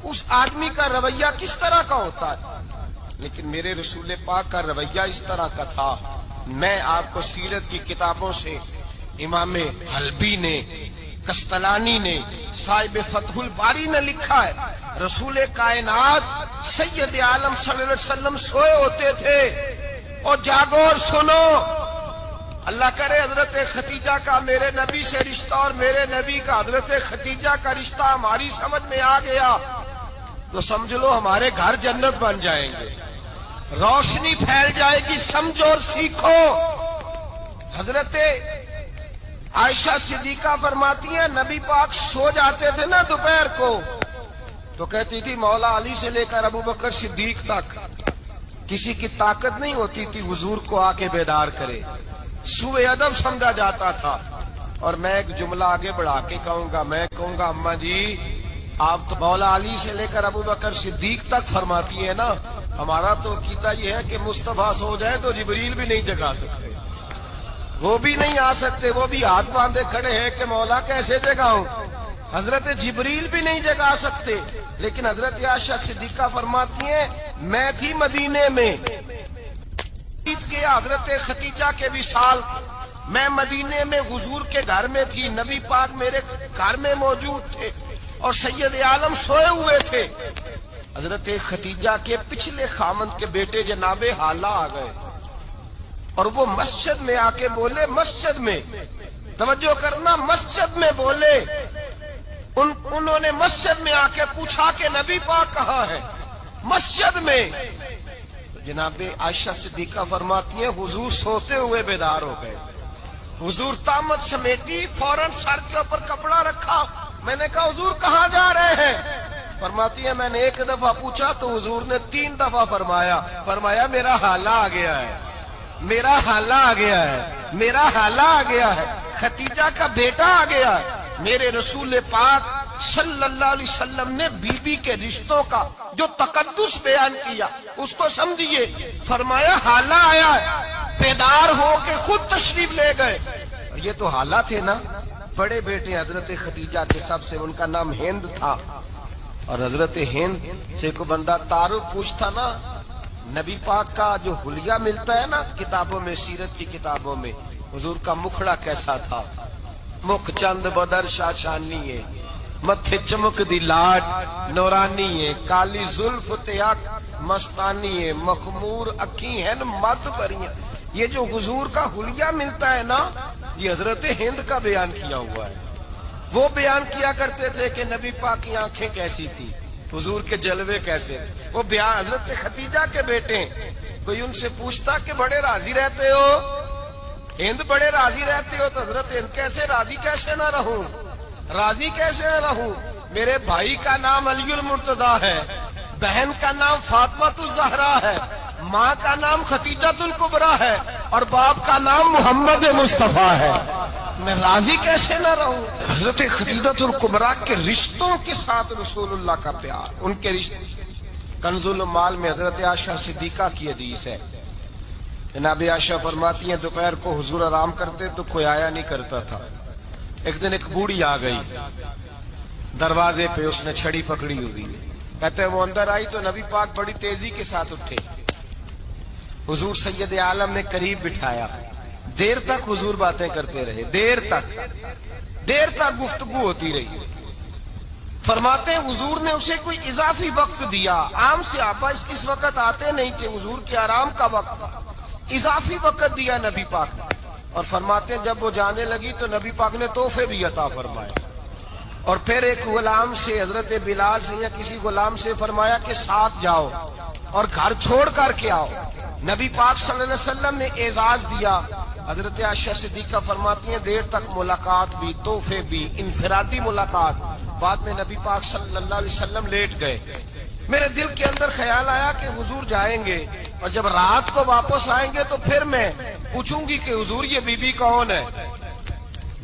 اس آدمی کا رویہ کس طرح کا ہوتا ہے. لیکن میرے رسول پاک کا رویہ اس طرح کا تھا. میں آپ کو سیرت کی کتابوں سے, امام حلبی نے, کستلانی نے, صاحب فتح الباری نے لکھا ہے, رسول کائنات سید عالم صلی اللہ علیہ وسلم سوئے ہوتے تھے. اور جاگو اور سنو, اللہ کرے حضرت خدیجہ کا میرے نبی سے رشتہ اور میرے نبی کا حضرت خدیجہ کا رشتہ ہماری سمجھ میں آ گیا تو سمجھ لو ہمارے گھر جنت بن جائیں گے, روشنی پھیل جائے گی. سمجھو اور سیکھو. حضرت عائشہ صدیقہ فرماتی ہیں نبی پاک سو جاتے تھے نا دوپہر کو تو کہتی تھی مولا علی سے لے کر ابو بکر صدیق تک کسی کی طاقت نہیں ہوتی تھی حضور کو آ کے بیدار کرے. سوء ادب سمجھا جاتا تھا. اور میں ایک جملہ آگے بڑھا کے کہوں گا, میں کہوں گا اماں جی آپ تو مولا علی سے لے کر ابو بکر صدیق تک فرماتی ہیں نا, ہمارا تو عقیدہ یہ ہے کہ مصطفیٰ سو جائے تو جبریل بھی نہیں جگا سکتے. وہ بھی نہیں آ سکتے، وہ بھی ہاتھ باندھے کھڑے ہیں کہ مولا کیسے جگاؤں۔ حضرت جبریل بھی نہیں جگا سکتے، لیکن حضرت عائشہ صدیقہ فرماتی ہیں میں تھی مدینے میں کہ حضرت ختیجہ کے وصال، میں مدینے میں حضور کے گھر میں تھی، نبی پاک میرے گھر میں موجود تھے اور سید عالم سوئے ہوئے تھے۔ حضرت ختیجہ کے پچھلے خامند کے بیٹے جناب حالہ آ گئے اور وہ مسجد میں آ کے بولے، مسجد میں توجہ کرنا، مسجد میں بولے، انہوں نے مسجد میں آ کے پوچھا کہ نبی پاک کہاں ہے؟ مسجد میں جناب عائشہ صدیقہ فرماتی ہیں حضور سوتے ہوئے بیدار ہو گئے۔ حضور طامت سمیٹی، فوراً سر کے اوپر کپڑا رکھا۔ میں نے کہا حضور کہاں جا رہے ہیں؟ فرماتی ہے میں نے ایک دفعہ پوچھا تو حضور نے 3 دفعہ فرمایا میرا حالہ آ گیا ہے، میرا حالہ آ گیا ہے، میرا حالہ آ گیا ہے، ختیجہ کا بیٹا آ گیا ہے۔ میرے رسول پاک صلی اللہ علیہ وسلم نے بی بی کے رشتوں کا جو تقدس بیان کیا اس کو سمجھیے، فرمایا حالہ آیا ہے، بیدار ہو کے خود تشریف لے گئے۔ یہ تو حالہ تھے نا، بڑے بیٹے حضرت ختیجہ کے، سب سے ان کا نام ہند تھا، اور حضرت ہند سے کو بندہ تعارف پوچھتا نا، نبی پاک کا جو حلیہ ملتا ہے نا کتابوں میں، سیرت کی کتابوں میں، حضور کا مکھڑا کیسا تھا، مکھ چند بدر شاشانی ہے، متھے چمک دی لاٹ نورانی ہے، کالی زلف تیاک مستانی ہے، مخمور اکھی ہیں مد بریاں۔ یہ جو حضور کا حلیہ ملتا ہے نا، یہ حضرت ہند کا بیان کیا ہوا ہے۔ وہ بیان کیا کرتے تھے کہ نبی پاک کی آنکھیں کیسی تھی، حضور کے جلوے کیسے، وہ بیان حضرت ختیجہ کے بیٹے ہیں۔ کوئی ان سے پوچھتا کہ بڑے راضی رہتے ہو ہند، بڑے راضی رہتے ہو، تو حضرت ہند کیسے راضی کیسے نہ رہوں، راضی کیسے نہ رہوں، میرے بھائی کا نام علی المرتضیٰ ہے، بہن کا نام فاطمہ الزہرا ہے، ماں کا نام ختیجہ الکبریٰ ہے، اور باپ کا نام محمد مصطفیٰ ہے، میں راضی کیسے نہ رہوں۔ حضرت ختیجہ الکبریٰ کے رشتوں کے ساتھ رسول اللہ کا پیار، ان کے رشتے۔ کنز المال میں حضرت عائشہ صدیقہ کی حدیث ہے، جناب عائشہ فرماتی ہیں دوپہر کو حضور آرام کرتے تو کوئی آیا نہیں کرتا تھا۔ ایک دن ایک بوڑھی آ گئی دروازے پہ، اس نے چھڑی پکڑی ہوئی، کہتے ہیں وہ اندر آئی تو نبی پاک بڑی تیزی کے ساتھ اٹھے، حضور سید عالم نے قریب بٹھایا، دیر تک حضور باتیں کرتے رہے، دیر تک گفتگو ہوتی رہی۔ فرماتے ہیں حضور نے اسے کوئی اضافی وقت دیا، عام صحابہ اس وقت آتے نہیں تھے، حضور کے آرام کا وقت تھا، اضافی وقت دیا نبی پاک نے۔ اور فرماتے ہیں جب وہ جانے لگی تو نبی پاک نے تحفے بھی عطا فرمائے، اور پھر ایک غلام سے، حضرت بلال سے یا کسی غلام سے فرمایا کہ ساتھ جاؤ اور گھر چھوڑ کر کے آؤ۔ نبی پاک صلی اللہ علیہ وسلم نے اعزاز دیا۔ حضرت عائشہ صدیقہ فرماتی ہیں دیر تک ملاقات بھی، تحفے بھی، انفرادی ملاقات۔ بعد میں نبی پاک صلی اللہ علیہ وسلم لیٹ گئے، میرے دل کے اندر خیال آیا کہ حضور جائیں گے اور جب رات کو واپس آئیں گے تو پھر میں پوچھوں گی کہ حضور یہ بی بی کون ہے،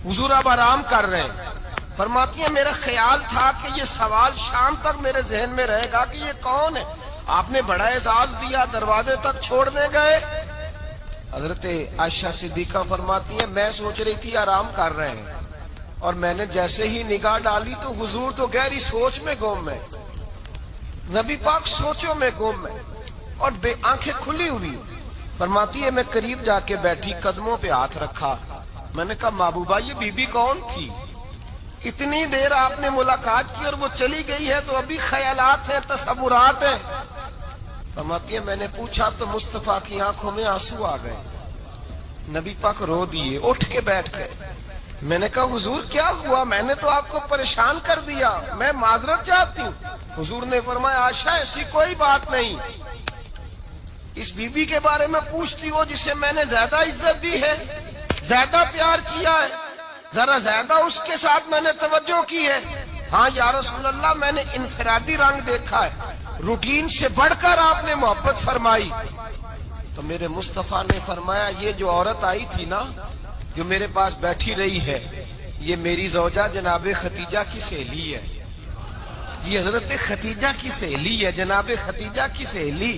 حضور اب آرام کر رہے ہیں۔ فرماتی ہیں میرا خیال تھا کہ یہ سوال شام تک میرے ذہن میں رہے گا کہ یہ کون ہے، آپ نے بڑا اعزاز دیا، دروازے تک چھوڑنے گئے۔ حضرت عائشہ صدیقہ فرماتی ہیں میں سوچ رہی تھی آرام کر رہے ہیں، اور میں نے جیسے ہی نگاہ ڈالی تو حضور تو گہری سوچ میں گم ہے، نبی پاک سوچوں میں گم ہے اور بے آنکھیں کھلی ہوئی۔ فرماتی ہے میں قریب جا کے بیٹھی، قدموں پہ ہاتھ رکھا، میں نے کہا محبوبہ یہ بی بی کون تھی، اتنی دیر آپ نے ملاقات کی اور وہ چلی گئی ہے تو ابھی خیالات ہیں، تصورات ہیں۔ فرماتی ہے میں نے پوچھا تو مصطفیٰ کی آنکھوں میں آنسو آ گئے، نبی پاک رو دیے، اٹھ کے بیٹھ گئے۔ میں نے کہا حضور کیا ہوا، میں نے تو آپ کو پریشان کر دیا، میں معذرت چاہتی ہوں۔ حضور نے فرمایا عائشہ ایسی کوئی بات نہیں، اس بی بی کے بارے میں پوچھتی ہو جسے میں نے زیادہ عزت دی ہے، زیادہ پیار کیا ہے، ذرا زیادہ اس کے ساتھ میں نے توجہ کی ہے۔ ہاں یا رسول اللہ میں نے انفرادی رنگ دیکھا ہے، روٹین سے بڑھ کر آپ نے محبت فرمائی۔ تو میرے مصطفیٰ نے فرمایا یہ جو عورت آئی تھی نا، جو میرے پاس بیٹھی رہی ہے، یہ میری زوجہ جناب ختیجہ کی سہیلی ہے، یہ حضرت ختیجہ کی سہیلی ہے، جناب ختیجہ کی سہیلی۔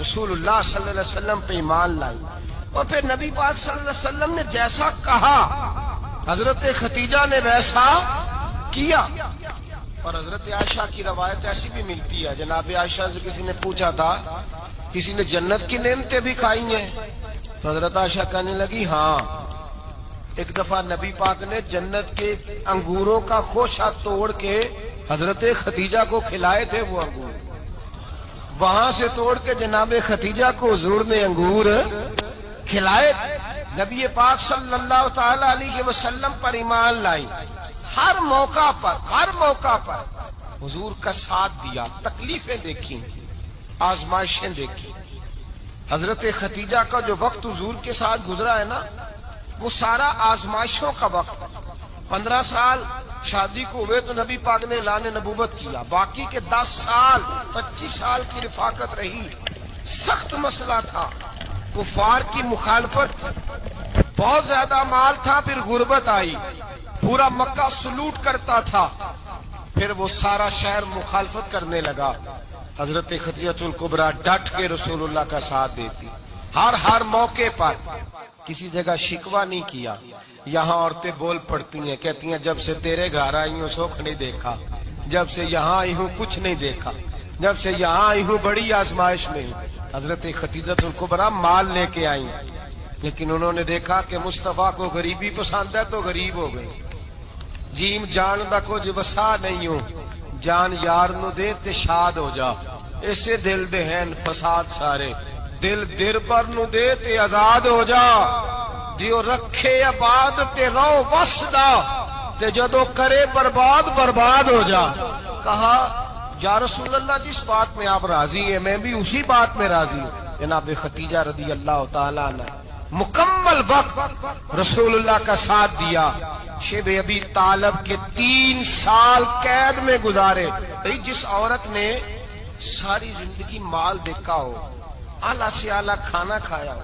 رسول اللہ صلی اللہ علیہ وسلم پہ ایمان لائی، اور پھر نبی پاک صلی اللہ علیہ وسلم نے جیسا کہا حضرت ختیجہ نے ویسا کیا۔ اور حضرت عائشہ کی روایت ایسی بھی ملتی ہے، جناب عائشہ سے کسی نے پوچھا تھا کسی نے جنت کی نعمتیں بھی کھائی ہیں؟ تو حضرت عائشہ کہنے لگی ہاں، ایک دفعہ نبی پاک نے جنت کے انگوروں کا خوشہ توڑ کے حضرت ختیجہ کو کھلائے تھے۔ وہ انگور وہاں سے توڑ کے جناب ختیجہ کو حضور نے انگور کھلائے تھے۔ نبی پاک صلی اللہ تعالی علیہ وسلم پر ایمان لائی، ہر موقع پر حضور کا ساتھ دیا، تکلیفیں دیکھی، آزمائشیں دیکھی۔ حضرت ختیجہ کا جو وقت حضور کے ساتھ گزرا ہے نا، وہ سارا آزمائشوں کا وقت۔ 15 سال شادی کو ہوئے تو نبی پاک نے اعلان نبوت کیا، باقی کے 10 سال 25 سال کی رفاقت رہی، سخت مسئلہ تھا، کفار کی مخالفت، بہت زیادہ مال تھا، پھر غربت آئی، پورا مکہ سلوٹ کرتا تھا، پھر وہ سارا شہر مخالفت کرنے لگا۔ حضرت ختیجہ الکبریٰ ڈٹ کے رسول اللہ کا ساتھ دیتی، ہر موقع پر کسی جگہ شکوہ نہیں کیا۔ یہاں عورتیں بول پڑتی ہیں، کہتی ہیں جب سے تیرے گھر آئی ہوں سکھ نہیں دیکھا، جب سے یہاں آئی ہوں کچھ نہیں دیکھا، جب سے یہاں آئی ہوں بڑی آزمائش میں ہوں۔ حضرت ختیجہ الکبریٰ مال لے کے آئی، لیکن انہوں نے دیکھا کہ مصطفیٰ کو غریبی پسند ہے تو غریب ہو گئی۔ جیم جان دا کچھ وسا نہیں ہوں، جان یار نو دے تے شاد ہو جا، اسے دل دے ہیں فساد سارے، دل دربر نو دے تے آزاد ہو جا، دیو رکھے آباد تے رو وسدا، تے جدو کرے برباد ہو جا۔ کہا یا رسول اللہ جس بات میں آپ راضی ہیں میں بھی اسی بات میں راضی ہوں۔ جناب ختیجہ رضی اللہ تعالیٰ عنہ مکمل وقت رسول اللہ کا ساتھ دیا۔ شیب ابی طالب کے 3 سال قید میں گزارے۔ جس عورت نے ساری زندگی مال دیکھا ہو، اعلیٰ سے اعلیٰ کھانا کھایا ہو،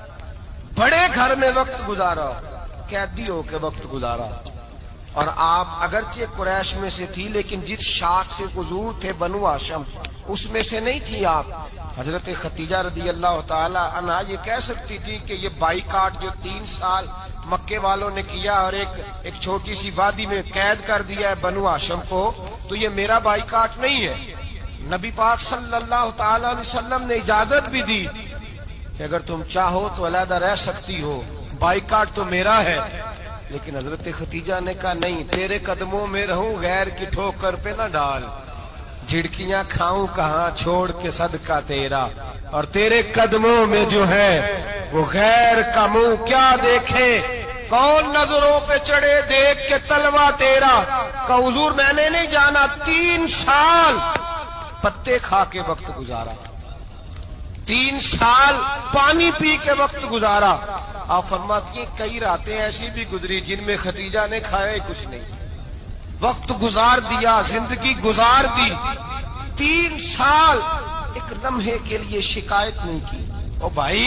بڑے گھر میں وقت گزارا، قیدی ہو کے وقت گزارا، اور آپ اگرچہ قریش میں سے تھی لیکن جس شاخ سے حضور تھے بنو ہاشم اس میں سے نہیں تھی آپ۔ حضرت ختیجہ رضی اللہ تعالی عنہ یہ کہہ سکتی تھی کہ یہ بائیکاٹ جو 3 سال مکے والوں نے کیا اور ایک چھوٹی سی وادی میں قید کر دیا ہے بنو ہاشم کو، تو یہ میرا بائیکاٹ نہیں ہے۔ نبی پاک صلی اللہ تعالی علیہ وسلم نے اجازت بھی دی کہ اگر تم چاہو تو علیحدہ رہ سکتی ہو، بائیکاٹ تو میرا ہے۔ لیکن حضرت ختیجہ نے کہا نہیں، تیرے قدموں میں رہوں، غیر کی ٹھوکر پہ نہ ڈال، جھڑکیاں کھاؤں کہاں چھوڑ کے صدقہ تیرا، اور تیرے قدموں میں جو ہے وہ غیر کا منہ کیا دیکھے، کون نظروں پہ چڑھے دیکھ کے تلوا تیرا۔ کہ حضور میں نے نہیں جانا، 3 سال پتے کھا کے وقت گزارا، 3 سال پانی پی کے وقت گزارا۔ آپ فرماتی ہیں کئی راتیں ایسی بھی گزری جن میں ختیجہ نے کھایا ہی کچھ نہیں، وقت گزار دیا، زندگی گزار دی۔ 3 سال ایک لمحے کے لیے شکایت نہیں کی۔ او بھائی،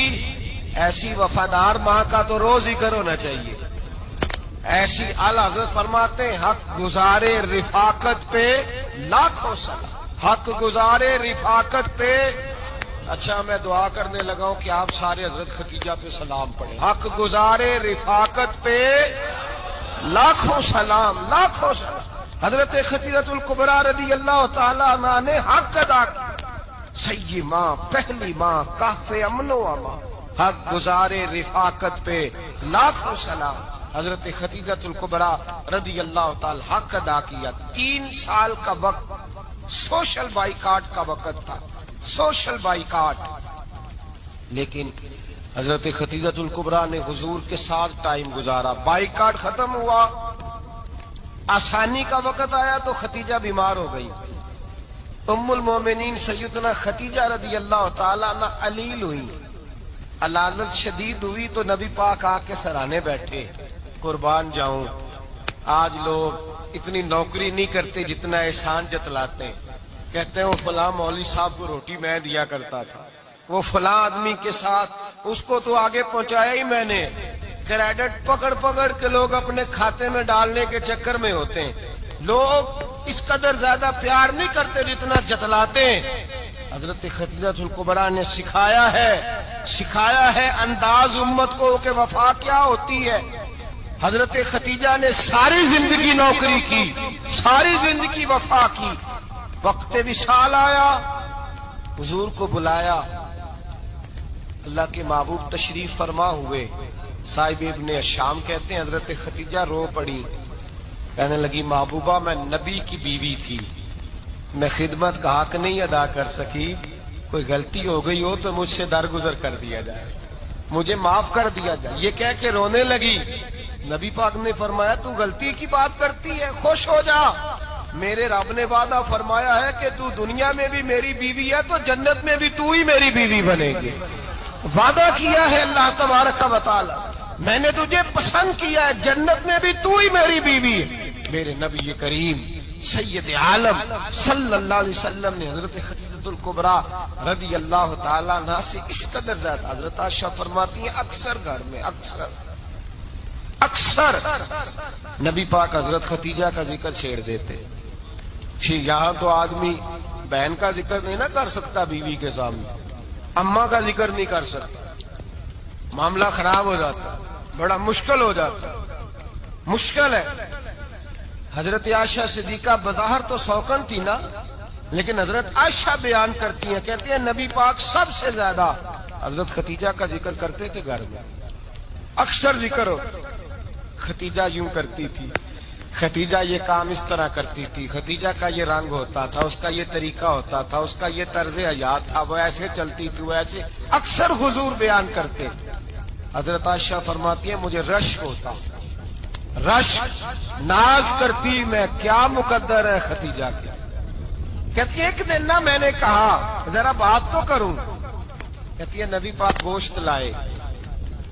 ایسی وفادار ماں کا تو روز ذکر ہونا چاہیے۔ ایسی اعلیٰ حضرت فرماتے ہیں حق گزارے رفاقت پہ لاکھوں سلام، حق گزارے رفاقت پہ۔ اچھا میں دعا کرنے لگا ہوں کہ آپ سارے حضرت ختیجہ پہ سلام پڑھیں۔ حق گزارے رفاقت پہ لاکھوں سلام، لاکھوں سلام۔ حضرت ختیجہ الکبریٰ رضی اللہ تعالیٰ عنہ نے حق ادا کیا، سیدی ماں، پہلی ماں، کہف امن و امان، حق گزارے رفاقت پہ لاکھوں سلام۔ حضرت ختیجہ الکبریٰ رضی اللہ تعالی حق ادا کیا۔ 3 سال کا وقت سوشل بائیکاٹ کا وقت تھا، سوشل بائیکاٹ، لیکن حضرت ختیجہ الکبریٰ نے حضور کے ساتھ ٹائم گزارا۔ بائیکاٹ ختم ہوا، آسانی کا وقت آیا تو ختیجہ بیمار ہو گئی۔ ام المومنین سیدنا ختیجہ رضی اللہ تعالیٰ عنہ علیل ہوئی، علالت شدید ہوئی تو نبی پاک آ کے سرانے بیٹھے، قربان جاؤں آج لوگ اتنی نوکری نہیں کرتے جتنا احسان جتلاتے ہیں۔ کہتے ہیں وہ فلاں مولوی صاحب کو روٹی میں دیا کرتا تھا، وہ فلاں آدمی کے ساتھ اس کو تو آگے پہنچایا ہی میں نے۔ کریڈٹ پکڑ کے لوگ اپنے کھاتے میں ڈالنے کے چکر میں ہوتے ہیں، لوگ اس قدر زیادہ پیار نہیں کرتے جتنا جتلاتے ہیں۔ حضرت خدیجہ الکبریٰ نے سکھایا ہے انداز امت کو کہ وفا کیا ہوتی ہے۔ حضرت خدیجہ نے ساری زندگی نوکری کی، ساری زندگی وفا کی، وقت وصال آیا، حضور کو بلایا، اللہ کے محبوب تشریف فرما ہوئے۔ صاحب ابن الشام کہتے ہیں حضرت خدیجہ رو پڑی، کہنے لگی محبوبہ میں نبی کی بیوی تھی، میں خدمت کا حق نہیں ادا کر سکی، کوئی غلطی ہو گئی ہو تو مجھ سے درگزر کر دیا جائے، مجھے معاف کر دیا جائے۔ یہ کہہ کے رونے لگی۔ نبی پاک نے فرمایا تو غلطی کی بات کرتی ہے، خوش ہو جا، میرے رب نے وعدہ فرمایا ہے کہ تو دنیا میں بھی میری بیوی ہے تو جنت میں بھی تو ہی میری بیوی بنے گی۔ وعدہ کیا ہے اللہ تبارک و تعالی، میں نے تجھے پسند کیا ہے، جنت میں بھی تو ہی میری بیوی ہے۔ میرے نبی کریم سید عالم صلی اللہ علیہ وسلم نے حضرت خدیجہ الکبریٰ رضی اللہ تعالیٰ عنہ سے اس قدر زیادہ، حضرت عائشہ فرماتی ہیں اکثر گھر میں اکثر نبی پاک حضرت خدیجہ کا ذکر چھیڑ دیتے۔ یہاں تو آدمی بہن کا ذکر نہیں نہ کر سکتا بیوی کے سامنے، اماں کا ذکر نہیں کر سکتا، معاملہ خراب ہو جاتا، بڑا مشکل ہو جاتا، مشکل ہے۔ حضرت عائشہ صدیقہ بظاہر تو سوکن تھی نا، لیکن حضرت عائشہ بیان کرتی ہیں، کہتی ہیں نبی پاک سب سے زیادہ حضرت خدیجہ کا ذکر کرتے تھے گھر میں، اکثر ذکر ہو۔ خدیجہ یوں کرتی تھی، خدیجہ یہ کام اس طرح کرتی تھی، خدیجہ کا یہ رنگ ہوتا تھا، اس کا یہ طریقہ ہوتا تھا، اس کا یہ طرز حیات تھا، وہ ایسے چلتی تھی، وہ ایسے، اکثر حضور بیان کرتے۔ حضرت عائشہ فرماتی ہیں مجھے رشک ہوتا، رشک، ناز کرتی میں، کیا مقدر ہے خدیجہ کی۔ کہتی ہے ایک دن نا میں نے کہا ذرا بات تو کروں، کہتی ہے نبی پاک گوشت لائے،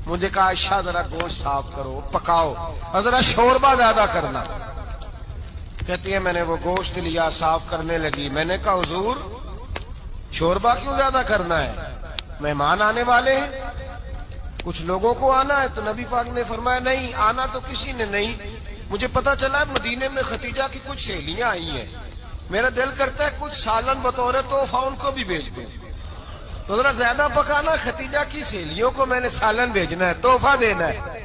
مجھے کہا عائشہ ذرا گوشت صاف کرو، پکاؤ اور ذرا شوربہ زیادہ کرنا۔ کہتی ہے میں نے وہ گوشت لیا، صاف کرنے لگی، میں نے کہا حضور شوربہ کیوں زیادہ کرنا ہے، مہمان آنے والے ہیں، کچھ لوگوں کو آنا ہے۔ تو نبی پاک نے فرمایا نہیں، آنا تو کسی نے نہیں، مجھے پتا چلا ہے مدینے میں خدیجہ کی کچھ سہیلیاں آئی ہیں، میرا دل کرتا ہے کچھ سالن بطور تحفہ ان کو بھی بھیج دیں، تو ذرا زیادہ پکانا، خدیجہ کی سہیلیوں کو میں نے سالن بھیجنا ہے، تحفہ دینا ہے۔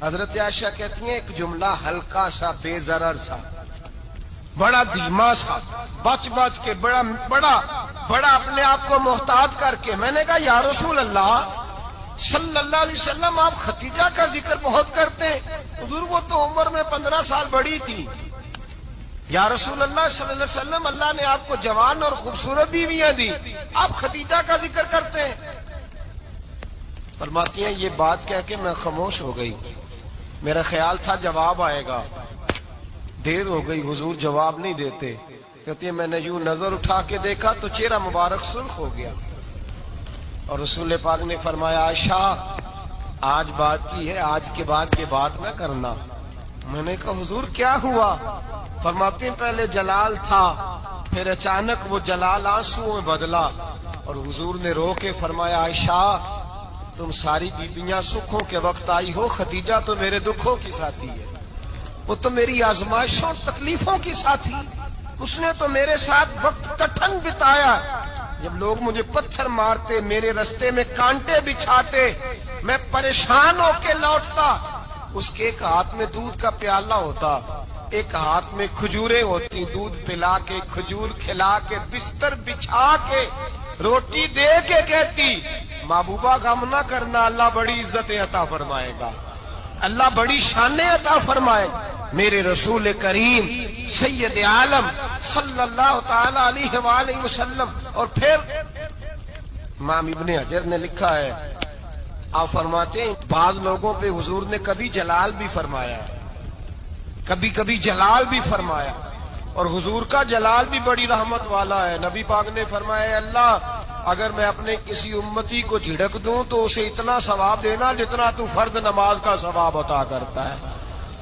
حضرت عائشہ کہتی ہیں ایک جملہ ہلکا سا، بے ضرر سا، بڑا دھیما سا، بچ کے بڑا اپنے آپ کو محتاط کر کے، میں نے کہا یا رسول اللہ صلی اللہ علیہ وسلم آپ خدیجہ کا ذکر بہت کرتے ہیں، حضور وہ تو عمر میں 15 سال بڑی تھی، یا رسول اللہ صلی اللہ علیہ وسلم اللہ نے آپ کو جوان اور خوبصورت بیویاں دی، آپ خدیجہ کا ذکر کرتے ہیں۔ فرماتی ہیں یہ بات کہہ کے میں خاموش ہو گئی، میرا خیال تھا جواب آئے گا، دیر ہو گئی، حضور جواب نہیں دیتے۔ کہتی ہے میں نے یوں نظر اٹھا کے دیکھا تو چہرہ مبارک سرخ ہو گیا، اور رسول پاک نے فرمایا عائشہ آج بات کی ہے، آج کے بعد کے بات نہ کرنا۔ میں نے کہا حضور کیا ہوا؟ فرماتے ہیں پہلے جلال تھا، پھر اچانک وہ جلال آنسو میں بدلا، اور حضور نے رو کے فرمایا عائشہ تم ساری بیویاں سکھوں کے وقت آئی ہو، خدیجہ تو میرے دکھوں کی ساتھی ہے، وہ تو میری آزمائشوں تکلیفوں کی ساتھی، اس نے تو میرے ساتھ وقت کٹھن بتایا، جب لوگ مجھے پتھر مارتے، میرے رستے میں کانٹے بچھاتے، میں پریشان ہو کے لوٹتا، اس کے ایک ہاتھ میں دودھ کا پیالہ ہوتا، ایک ہاتھ میں کھجوریں ہوتی، دودھ پلا کے، کھجور کھلا کے، بستر بچھا کے، روٹی دے کے کہتی محبوبہ غم نہ کرنا، اللہ بڑی عزتیں عطا فرمائے گا، اللہ بڑی شانیں عطا فرمائے گا۔ میرے رسول کریم سید عالم صلی اللہ تعالی علیہ وآلہ وسلم۔ اور پھر امام ابن حجر نے لکھا ہے، آپ فرماتے ہیں بعض لوگوں پہ حضور نے کبھی جلال بھی فرمایا، کبھی جلال بھی فرمایا، اور حضور کا جلال بھی بڑی رحمت والا ہے۔ نبی پاک نے فرمایا اللہ اگر میں اپنے کسی امتی کو جھڑک دوں تو اسے اتنا ثواب دینا جتنا تو فرض نماز کا ثواب عطا کرتا ہے۔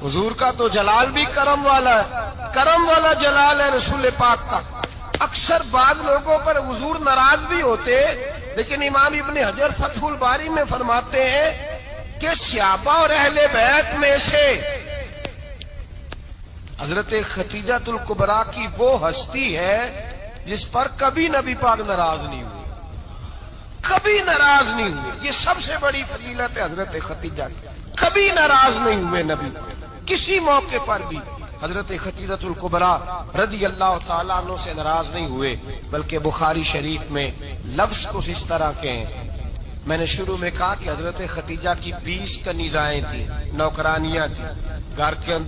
حضور کا تو جلال بھی کرم والا ہے، کرم والا جلال ہے رسول پاک کا۔ اکثر بعض لوگوں پر حضور ناراض بھی ہوتے، لیکن امام ابن حجر فتح الباری میں فرماتے ہیں کہ صحابہ اور اہل بیت میں سے حضرت خدیجہ الکبریٰ کی وہ ہستی ہے جس پر کبھی نبی پاک ناراض نہیں ہوئے، کبھی ناراض نہیں ہوئے. یہ سب سے بڑی فضیلت ہے حضرت ختیجہ کی. کبھی ناراض نہیں ہوئے نبی کسی موقع پر بھی. حضرت ختیجہ الکبریٰ رضی اللہ تعالیٰ عنہ سے ناراض نہیں ہوئے، بلکہ بخاری شریف میں لفظ کچھ اس طرح کے ہیں. میں نے شروع میں کہا کہ حضرت ختیجہ کی 20 کنیزائیں تھیں، نوکرانیاں تھیں. گھر کے